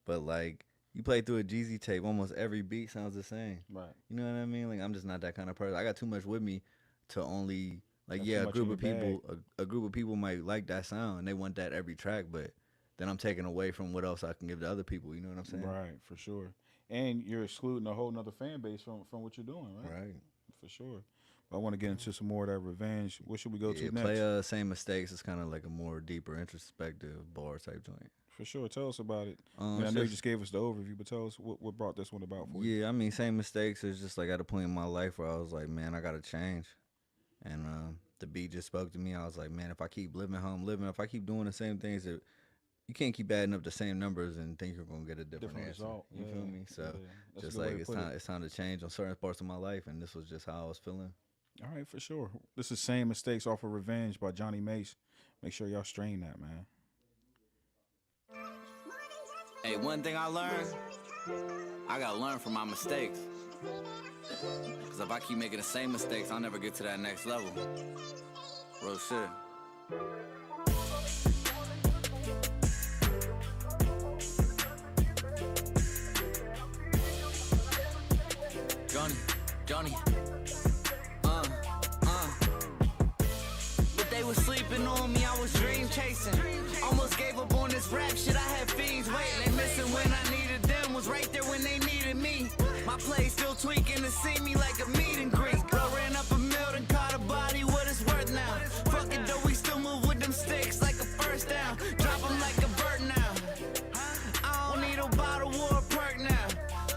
But, like, you play through a Jeezy tape, almost every beat sounds the same. Right. You know what I mean? Like, I'm just not that kind of person. I got too much with me to only, like, Got yeah, too a much group in of your people, a group of people might like that sound and they want that every track, but then I'm taking away from what else I can give to other people. You know what I'm saying? Right, for sure. And you're excluding a whole nother fan base from what you're doing, right? Right. For sure. But I want to get into some more of that revenge. What should we go to next? Play Same Mistakes is kind of like a more deeper introspective bar type joint. For sure. Tell us about it. I Um, mean, I it's know you just- just gave us the overview, but tell us what brought this one about for you. Yeah, I mean, same mistakes. It's just like at a point in my life where I was like, man, I gotta change. And the beat just spoke to me. I was like, man, if I keep living how I'm living, if I keep doing the same things, you can't keep adding up the same numbers and think you're gonna get a different answer. result. You feel me? So Yeah. That's a just good way like to it's put time, it. it's time to change on certain parts of my life, and this was just how I was feeling. All right, for sure. This is Same Mistakes off of Revenge by Johnny Mase. Make sure y'all stream that, man. Hey, one thing I learned, I gotta learn from my mistakes. Cause if I keep making the same mistakes, I'll never get to that next level. Real shit. Johnny. But they was sleeping on me, I was dream chasing. Almost gave up on this rap shit, I had fiends waiting. They missing when I needed them, was right there when they needed me. My play still tweaking to see me like a meet and greet. Bro ran up a mill and caught a body, what it's worth now. Fuck it though, we still move with them sticks like a first down. Drop them like a bird now. I don't need a bottle or a perk now.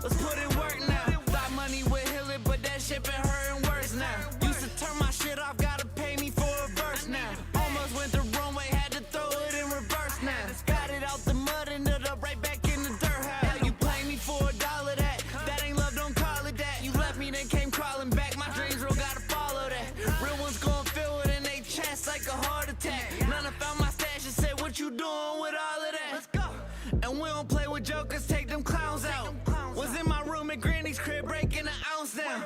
Let's put in work now. Thought money would heal it, but that shit been hurting worse now. Used to turn my shit off, gotta pay me for a verse now. Almost went the wrong way, had to throw it in reverse now. Got it out the mud, ended up right back in the dirt house. You play me for $1, that ain't love, don't call it that. You left me, then came crawling back. My dreams real, gotta follow that. Real ones gon' feel it in they chest like a heart attack. None of found my stash and said, what you doing with all of that? Let's go. And we don't play with jokers, take them clowns out. Was in my room at Granny's crib, breaking an ounce down.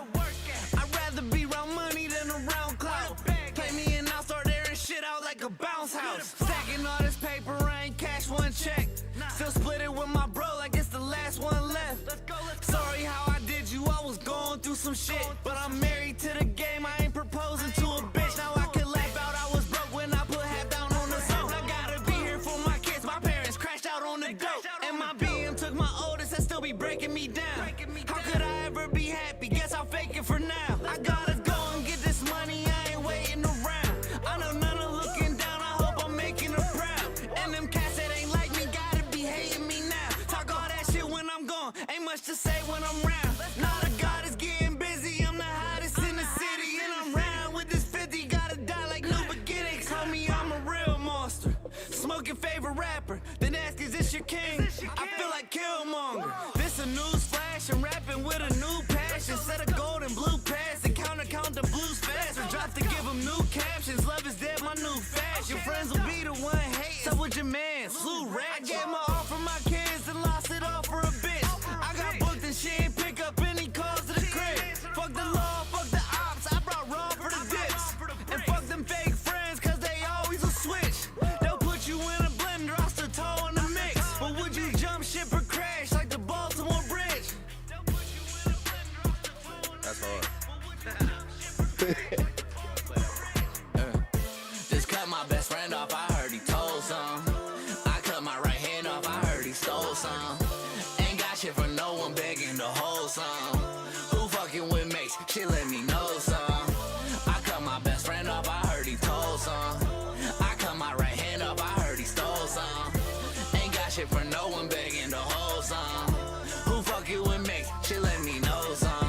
I'd rather be around money than around clout. Play me and I'll start airing shit out like a bounce house. Stacking all this paper, I ain't cash one check. Still split it with my bro like it's the last one left. Sorry how I did you, I was going through some shit. But I'm married to the game, I ain't proposing to a bitch. Now I can laugh out, I was broke when I put half down on the zone. I gotta be here for my kids, my parents crashed out on the dope. And my BM took my oldest, that still be breaking me down. How could I ever be happy? Guess I'll fake it for now. I gotta go and get this money, I ain't waiting around. I know none of looking down, I hope I'm making her proud. And them cats that ain't like me gotta be hating me now. Talk all that shit when I'm gone, ain't much to say when I'm round. Now the God is getting busy, I'm the hottest in the city. And I'm round with this 50, gotta die like new beginnings. Homie, I'm a real monster. Smoking favorite rapper, then ask is this your king? I feel like Killmonger. This a news flash, I'm rapping with a new passion. Set a gold and blue pass and count the blues fast. Or drop to give them new captions. Love is dead, my new fashion. Your friends will be the one hating. So with your man, slew rat. I gave my all for my kids and lost it all for a bitch. I got booked and she ain't pick up any calls to the crib. Fuck the law, fuck the ops, I brought raw for the dips. And fuck them fake friends, cause they always will switch. They'll put you in a blender, I'll still toe in the mix. But would you jump ship or crash like the Baltimore Bridge? That's hard. Just cut my best friend off, I heard he told some. I cut my right hand off, I heard he stole some. Ain't got shit for no one begging to hold some. Who fucking with Mace? Shit let me know some. I cut my best friend off, I heard he told some. I cut my right hand off, I heard he stole some. Ain't got shit for no one begging to hold some. Who fucking with Mace? Shit let me know some.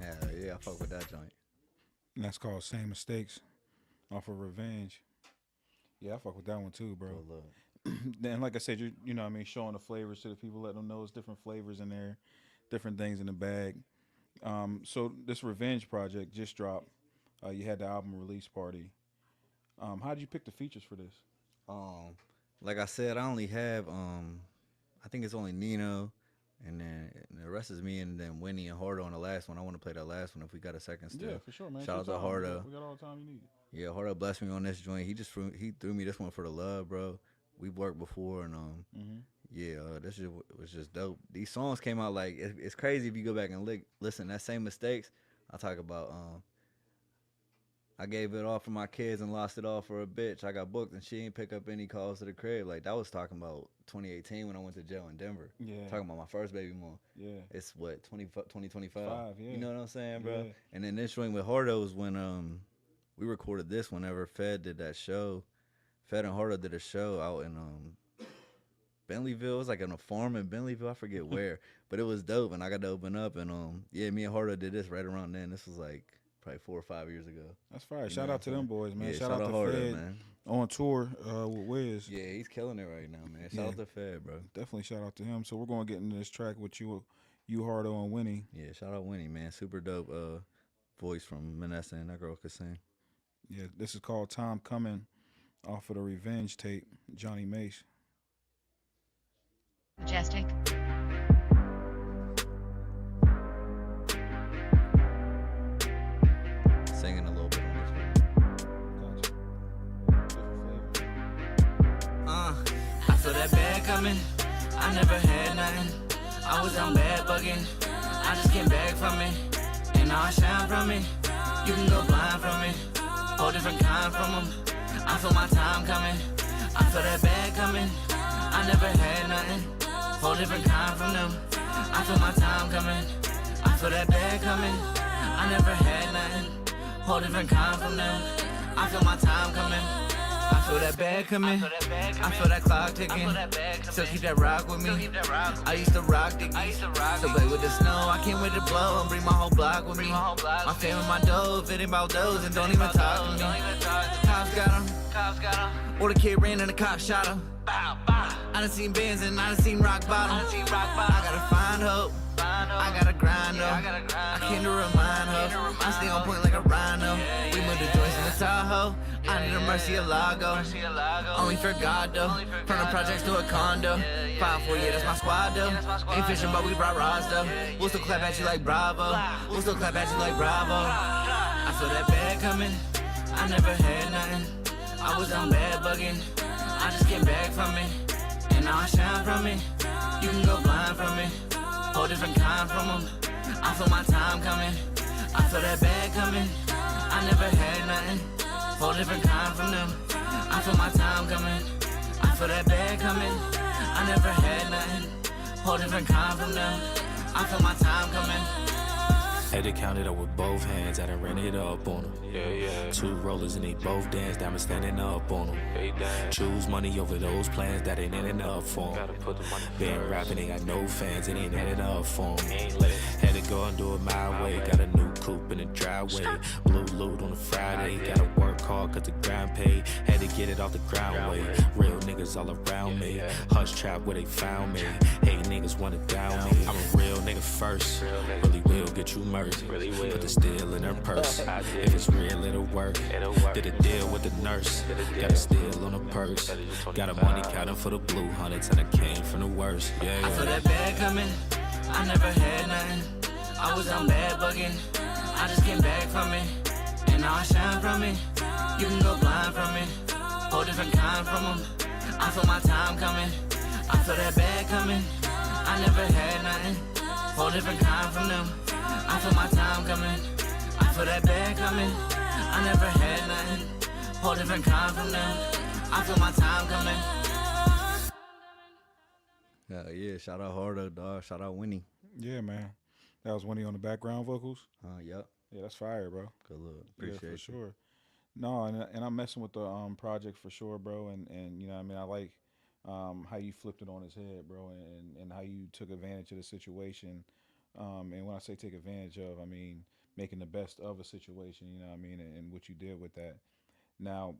Yeah, I fuck with that joint. And that's called Same Mistakes off of Revenge. Yeah, I fuck with that one too, bro. Oh, look. Then, like I said, you know what I mean, showing the flavors to the people, letting them know it's different flavors in there, different things in the bag. So this Revenge project just dropped. You had the album release party. How did you pick the features for this? Like I said, I only have I think it's only Nino, and then the rest is me, and then Winnie and Harda on the last one. I want to play that last one if we got a second still. Yeah, for sure, man. Shout out to Harda. We got all the time you need. Yeah, Harda blessed me on this joint. He threw me this one for the love, bro. We've worked before, and yeah, this shit was just dope. These songs came out like it's crazy if you go back and listen. That Same Mistakes, I talk about I gave it all for my kids and lost it all for a bitch. I got booked and she ain't pick up any calls to the crib. Like, that was talking about 2018 when I went to jail in Denver. Yeah. Talking about my first baby mom. Yeah. It's what, 2025? Yeah. You know what I'm saying, bro? Yeah. And then this joint with Hordo was when we recorded this whenever Fed did that show. Fed and Hordo did a show out in Bentleyville. It was like in a farm in Bentleyville. I forget where. But it was dope and I got to open up and me and Hordo did this right around then. This was like probably 4 or 5 years ago. That's fire. Shout out to them boys, man. Yeah, shout out to Hordo, Fed man. on tour with Wiz. Yeah, he's killing it right now, man. Shout out to Fed, bro. Definitely shout out to him. So we're going to get into this track with you Hardo and Winnie. Yeah, shout out Winnie, man. Super dope voice from Manessa, and that girl could sing. Yeah, this is called Time Coming off of the Revenge tape, Johnny Mase. Majestic. Singing a little bit on this one. Gotcha. I feel that bad coming. I never had nothing. I was on bad bugging. I just came back from it. And now I shine from it. You can go blind from it. Whole different kind from them. I feel my time coming. I feel that bad coming. I never had nothing. Whole different kind from them. I feel my time coming. I feel that bad coming. I never had nothing. Whole different kind from them. I feel my time coming. I feel that bag coming. I feel that clock ticking. So keep that rock with me. I used to rock diggies. So play with the snow. I can't wait to blow and bring my whole block with me. My family, my dough, fitting about those and don't even talk to me. Cops got him. Or the kid ran and the cop shot him. I done seen Benz and I done seen rock bottom. I gotta find hope. I gotta grind though. I came to remind her. I stay on point like a rhino. We moved to Joyce in the Tahoe. I need a Murcielago. Only for God though. From the projects to a condo. 5-4, yeah, that's my squad though. Ain't fishing, but we brought rods though. We'll still clap at you like Bravo. We'll still clap at you like Bravo. I feel that bad coming. I never had nothing. I was on bad bugging. I just came back from it. And now I shine from it. You can go blind from it. Whole different kind from them. I feel my time coming. I feel that bad coming. I never had nothing. Whole different kind from them. I feel my time coming. I feel that bad coming. I never had nothing. Whole different kind from them. I feel my time coming. Had to count it up with both hands, I done ran it up on them. Yeah. 2 rollers and they both dance, diamonds standing up on them. Choose money over those plans, that ain't adding up for them. Been rapping, ain't got no fans, it ain't adding up for them. Had to go and do it my way, got a new coupe in the driveway. Blue loot on a Friday, gotta work hard cause the grind paid. Had to get it off the ground way, real niggas all around me. Hush trap where they found me, hate niggas wanna down me. I'm a real nigga first, really will get you mercy. Put the steel in her purse, if it's real it'll work. Did a deal with the nurse, got a steal on the purse. Got a money counting for the blue hundreds and I came from the worst. I feel that bad coming. I never had nothing. I was on bad bugging. I just came back from it. And now I shine from it. You can go blind from it. Whole different kind from them. I feel my time coming. I feel that bad coming. I never had nothing. Whole different kind from them. I feel my time coming. I feel that bad coming. I never had nothing. Whole different kind from them. I feel my time coming. Yeah, shout out Hardo, dog. Shout out Winnie. Yeah, man. That was Winnie on the background vocals. Yep. Yeah, that's fire, bro. Good look. Yeah, Appreciate for you. sure. No, and I'm messing with the project for sure, bro. And you know what I mean, I like how you flipped it on his head, bro, and how you took advantage of the situation. And when I say take advantage of, I mean making the best of a situation, you know what I mean, and what you did with that. Now,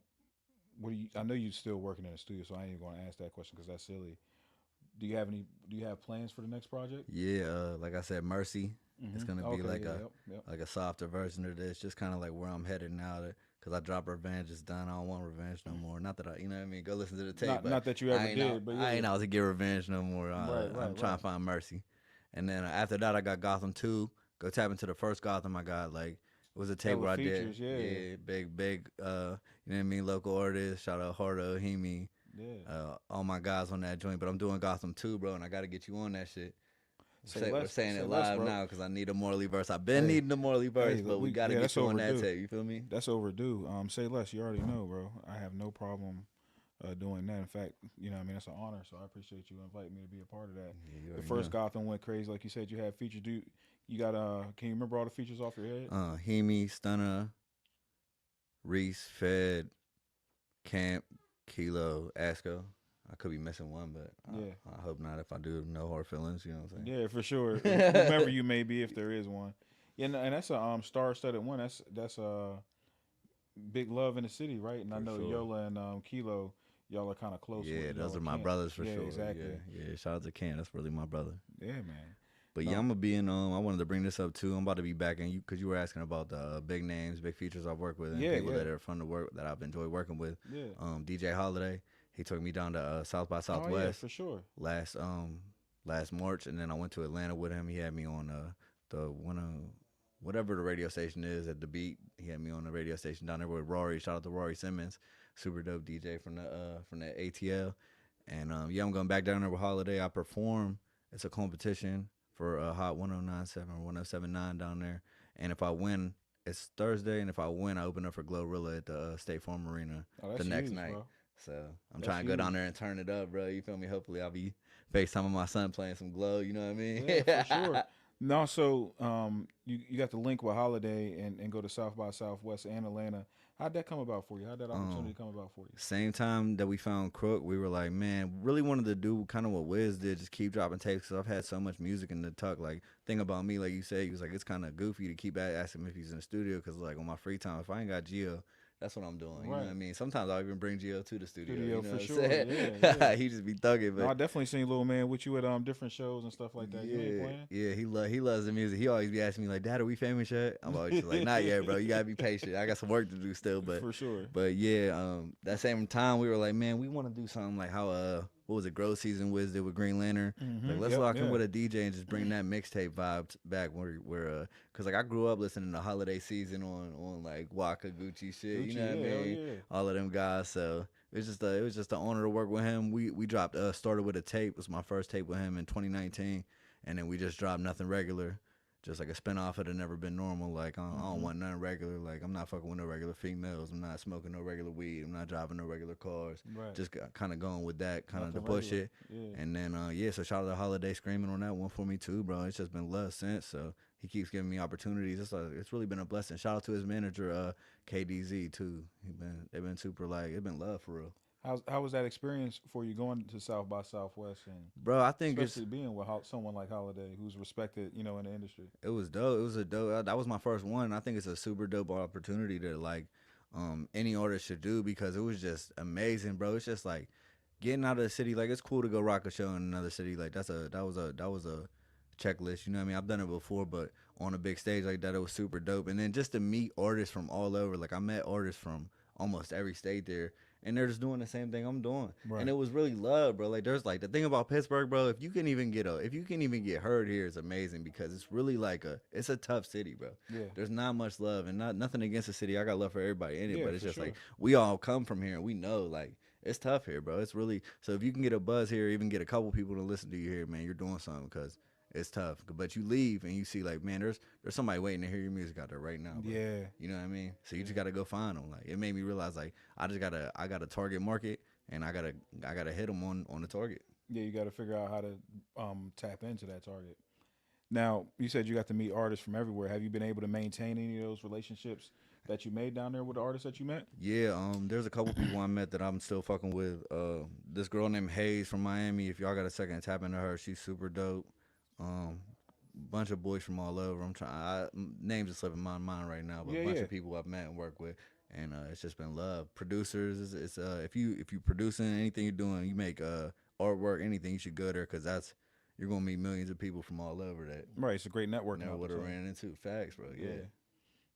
I know you're still working in the studio, so I ain't even going to ask that question because that's silly. Do you have plans for the next project? Yeah, like I said, Mercy. It's gonna be like yep. like a softer version of this, just kind of like where I'm headed now. Cause I dropped Revenge, it's done. I don't want Revenge no more. Not that you know what I mean. Go listen to the tape. Not that you ever did, but yeah. I ain't out to get Revenge no more. Right, I'm trying to find Mercy. And then after that, I got Gotham 2. Go tap into the first Gotham I got. Like, it was a tape where features, I did. Yeah, big, you know what I mean? Local artists. Shout out Hardo, Hemi. Yeah. All my guys on that joint. But I'm doing Gotham 2, bro, and I got to get you on that shit. We're saying say it less, live bro. now because I need a morally verse. I've been Hey, needing a morally verse, hey, but we got to yeah, get that's you on that overdue. tape. You feel me? That's overdue. Say less. You already know, bro. I have no problem doing that. In fact, you know, what I mean, it's an honor. So I appreciate you inviting me to be a part of that. Yeah, you The already first know. Gotham went crazy, like you said. You had features. You got Can you remember all the features off your head? Hemi, Stunner, Reese, Fed, Camp, Kilo, Asco. I could be missing one, but Yeah. I hope not. If I do, no hard feelings. You know what I'm saying? Yeah, for sure. Remember, you may be if there is one. Yeah, and that's a star-studded one. That's big love in the city, right? And I For know sure. Yola and Kilo, y'all are kind of close. Yeah, With, those y'all are my Kent. brothers for Yeah, sure. exactly. Yeah. Shout out to Ken. That's really my brother. Yeah, man. But No. yeah, I'm gonna be in. I wanted to bring this up too. I'm about to be back in you because you were asking about the big names, big features I've worked with, and people that are fun to work that I've enjoyed working with. Yeah. DJ Holiday, he took me down to South by Southwest. Oh yeah, for sure. Last March, and then I went to Atlanta with him. He had me on the one whatever the radio station is at the Beat. He had me on the radio station down there with Rory. Shout out to Rory Simmons, super dope DJ from the ATL. And yeah, I'm going back down there with Holiday. I perform. It's a competition for Hot 1097 or 1079 down there. And if I win, it's Thursday. And if I win, I open up for Glorilla at the State Farm Arena the next huge, night. Bro. So I'm trying to go down there and turn it up, bro. You feel me? Hopefully I'll be FaceTiming my son playing some Glow. You know what I mean? Yeah, for sure. No, so you got the link with Holiday and go to South by Southwest and Atlanta. How'd that come about for you? How'd that opportunity come about for you? Same time that we found Crook, we were like, man, really wanted to do kind of what Wiz did, just keep dropping tapes because I've had so much music in the tuck. Like, thing about me, like you said, he was like, it's kind of goofy to keep asking him if he's in the studio because, like, on my free time, if I ain't got Gio, that's what I'm doing. You know what I mean? Sometimes I'll even bring Gio to the studio. You know for what I'm sure. saying? Yeah. He just be thugging. But No, I definitely seen Little Man with you at different shows and stuff like that. You ain't playing? Yeah, he loves the music. He always be asking me like, "Dad, are we famous yet?" I'm always like, "Not yet, bro. You gotta be patient. I got some work to do still." But for sure. But yeah, that same time we were like, man, we want to do something like how what was it, Grow Season Wiz did with Green Lantern. Like, let's lock in with a DJ and just bring that mixtape vibe back. Where cause like I grew up listening to Holiday Season on like Waka Gucci shit. You know what I mean? Yeah. All of them guys. So it was just an honor to work with him. We dropped started with a tape. It was my first tape with him in 2019, and then we just dropped Nothing Regular. Just like a spinoff of the Never Been Normal. Like, I don't want nothing regular. Like, I'm not fucking with no regular females. I'm not smoking no regular weed. I'm not driving no regular cars. Right. Just kind of going with that, kind of to Nothing push regular. it. Yeah. And then, so shout out to Holiday screaming on that one for me too, bro. It's just been love since. So he keeps giving me opportunities. It's really been a blessing. Shout out to his manager, KDZ too. They've been super, like, it's been love for real. How was that experience for you going to South by Southwest and bro? I think especially being with someone like Holiday who's respected, in the industry. It was dope. It was a dope. That was my first one. I think it's a super dope opportunity that like any artist should do because it was just amazing, bro. It's just like getting out of the city. Like, it's cool to go rock a show in another city. Like, that was a checklist. You know what I mean? I've done it before, but on a big stage like that, it was super dope. And then just to meet artists from all over. Like, I met artists from almost every state there. And they're just doing the same thing I'm doing, and it was really love, bro. Like, there's like the thing about Pittsburgh, bro. If you can even get heard here, it's amazing because it's really like it's a tough city, bro. Yeah. There's not much love, and nothing against the city. I got love for everybody in it, but it's just sure. like we all come from here, and we know like it's tough here, bro. It's really so if you can get a buzz here, even get a couple people to listen to you here, man, you're doing something because it's tough. But you leave and you see like, man, there's somebody waiting to hear your music out there right now, bro. Yeah. You know what I mean? So you just gotta go find them. Like, it made me realize like I got a target market and I gotta hit them on the target. Yeah, you got to figure out how to tap into that target. Now, you said you got to meet artists from everywhere. Have you been able to maintain any of those relationships that you made down there with the artists that you met? Yeah, there's a couple people I met that I'm still fucking with. This girl named Hayes from Miami. If y'all got a second, tap into her. She's super dope. Bunch of boys from all over. Names are slipping my mind right now, but a bunch of people I've met and worked with, and it's just been love. Producers, it's if you producing anything you're doing, you make artwork, anything, you should go there because you're gonna meet millions of people from all over that. Right, it's a great networking. Never would have ran into. Facts, bro. Yeah.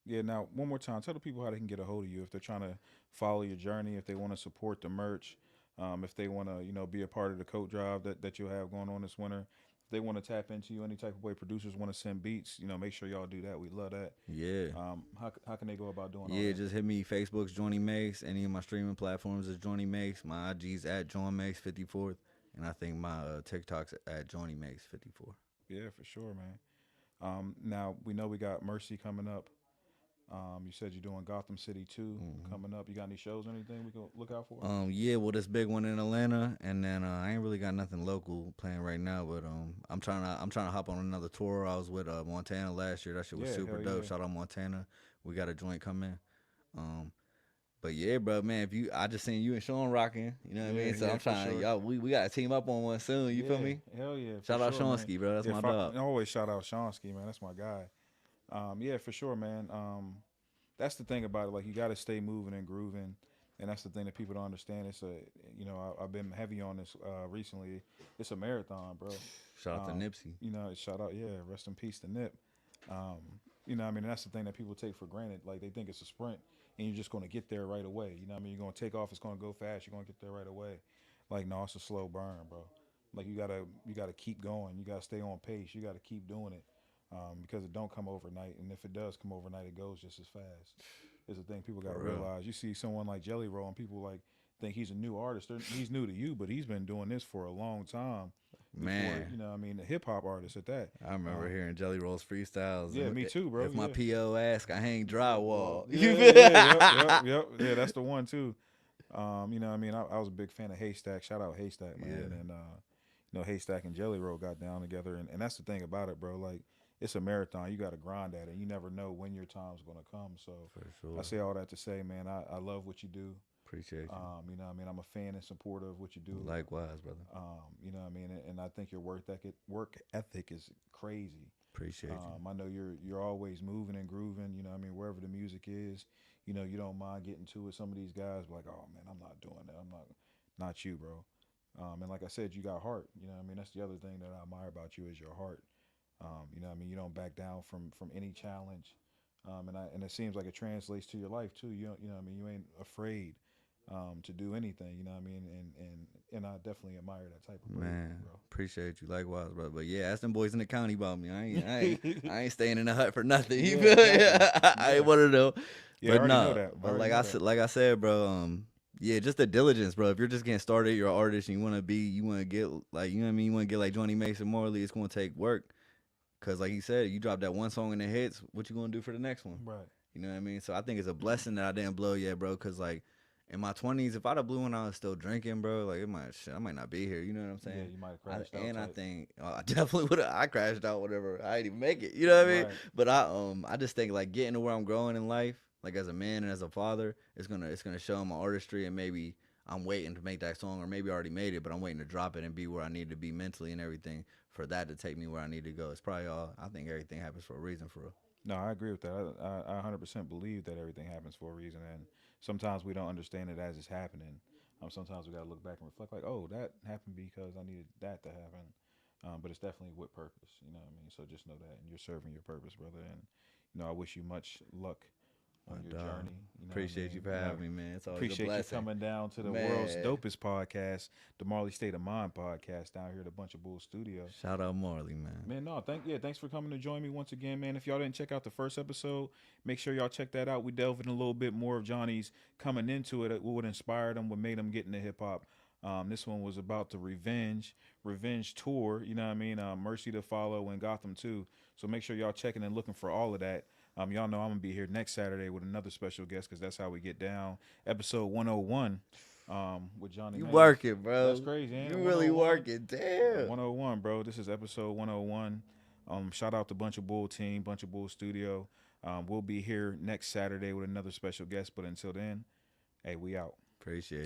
Yeah. Now, one more time, tell the people how they can get a hold of you if they're trying to follow your journey, if they want to support the merch, if they want to, be a part of the coat drive that you'll have going on this winter. If they want to tap into you any type of way, producers want to send beats, make sure y'all do that. We love that. Yeah. How can they go about doing all Yeah, that? just hit me. Facebook's Johnny Mase. Any of my streaming platforms is Johnny Mase. My IG's at John Mase 54th. And I think my TikTok's at Johnny Mase 54. Yeah, for sure, man. Now we know we got Mercy coming up. You said you're doing Gotham City 2 coming up. You got any shows or anything we can look out for? Yeah, well, this big one in Atlanta, and then I ain't really got nothing local playing right now, but I'm trying to hop on another tour. I was with Montana last year. That shit was Yeah, super hell dope. yeah. Shout out Montana. We got a joint coming. Um, but yeah, bro, man, I just seen you and Sean rocking, you know what I Yeah, mean? So yeah, I'm for trying to sure. y'all, we got to team up on one soon. You feel Yeah, me? hell yeah. Shout For out sure, man. Shonsky, bro. That's Yeah, my dog. always shout out Shonsky, man. That's my guy. Yeah, for sure, man. That's the thing about it. Like, you got to stay moving and grooving, and that's the thing that people don't understand. It's I've been heavy on this recently. It's a marathon, bro. Shout out to Um, Nipsey. Shout out, yeah, rest in peace to Nip. Um, I mean, that's the thing that people take for granted. Like, they think it's a sprint, and you're just going to get there right away. You know what I mean? You're going to take off. It's going to go fast. You're going to get there right away. Like, no, it's a slow burn, bro. Like, you gotta keep going. You gotta stay on pace. You gotta keep doing it, because it don't come overnight. And if it does come overnight, it goes just as fast. It's a thing people gotta For real. realize. You see someone like Jelly Roll, and people like think he's a new artist. He's new to you, but he's been doing this for a long time. Before, Man. I mean, a hip hop artist at that. I remember hearing Jelly Roll's freestyles. Yeah, and me too, bro. If my Yeah. PO ask, I hang drywall. Yeah, yep. Yeah, that's the one too. I mean, I was a big fan of Haystack. Shout out Haystack, man. Yeah. And Haystack and Jelly Roll got down together, and that's the thing about it, bro. Like, it's a marathon. You got to grind at it. You never know when your time's gonna come. So For sure. I say all that to say, man, I love what you do. Appreciate you. I mean, I'm a fan and supporter of what you do. Likewise, brother. I mean, and I think your work ethic is crazy. Appreciate you. I know you're always moving and grooving. I mean, wherever the music is, you don't mind getting to it. Some of these guys be like, oh man, I'm not doing that. I'm not you, bro. And like I said, you got heart. I mean, that's the other thing that I admire about you is your heart. I mean, you don't back down from any challenge. And it seems like it translates to your life too. I mean, you ain't afraid to do anything. I mean, and I definitely admire that type of Man, bro. appreciate you. Likewise, brother. But yeah, ask them boys in the county about me. I ain't staying in the hut for nothing. You Yeah, feel me? exactly. I ain't one of them. Yeah, I But already no, know that. I but already like know I that. said, bro. Yeah, just the diligence, bro. If you're just getting started, you're an artist, and you want to get like, you know what I mean. You want to get like Johnny Mase and Morley. It's gonna take work, cause like he said, you drop that one song and it hits. What you gonna do for the next one? Right. You know what I mean? So I think it's a blessing that I didn't blow yet, bro. Cause like in my 20s, if I'd have blew when I was still drinking, bro, like I might not be here. You know what I'm saying? Yeah, you might have crashed out. And I type. think I definitely would have. I crashed out, whatever. I didn't even make it. You know what I mean? Right. But I just think like getting to where I'm growing in life, like as a man and as a father, it's gonna show my artistry, and maybe I'm waiting to make that song, or maybe I already made it, but I'm waiting to drop it and be where I need to be mentally and everything for that to take me where I need to go. It's probably all. I think everything happens for a reason, for real. No, I agree with that. I 100% believe that everything happens for a reason, and sometimes we don't understand it as it's happening. Sometimes we gotta look back and reflect, like, oh, that happened because I needed that to happen. But it's definitely with purpose. You know what I mean? So just know that, and you're serving your purpose, brother. And I wish you much luck on your Dog. journey. Appreciate you for having me, man. It's always a Appreciate you blessing. coming down to the Man. world's dopest podcast, the Marley State of Mind podcast, down here at the Bunch of Bull Studio. Shout out Marley, man. Man, no, thanks for coming to join me once again, man. If y'all didn't check out the first episode, make sure y'all check that out. We delve in a little bit more of Johnny's coming into it, what inspired him, what made him get into hip hop. This one was about the revenge tour. You know what I mean? Mercy to follow and Gotham too. So make sure y'all checking and looking for all of that. Y'all know I'm gonna be here next Saturday with another special guest, because that's how we get down. Episode 101 with Johnny You Mase. working, bro. That's crazy, ain't it? You really 101? working. Damn. 101, bro. This is episode 101. Shout out to Bunch of Bull team, Bunch of Bull Studio. We'll be here next Saturday with another special guest. But until then, hey, we out. Appreciate it.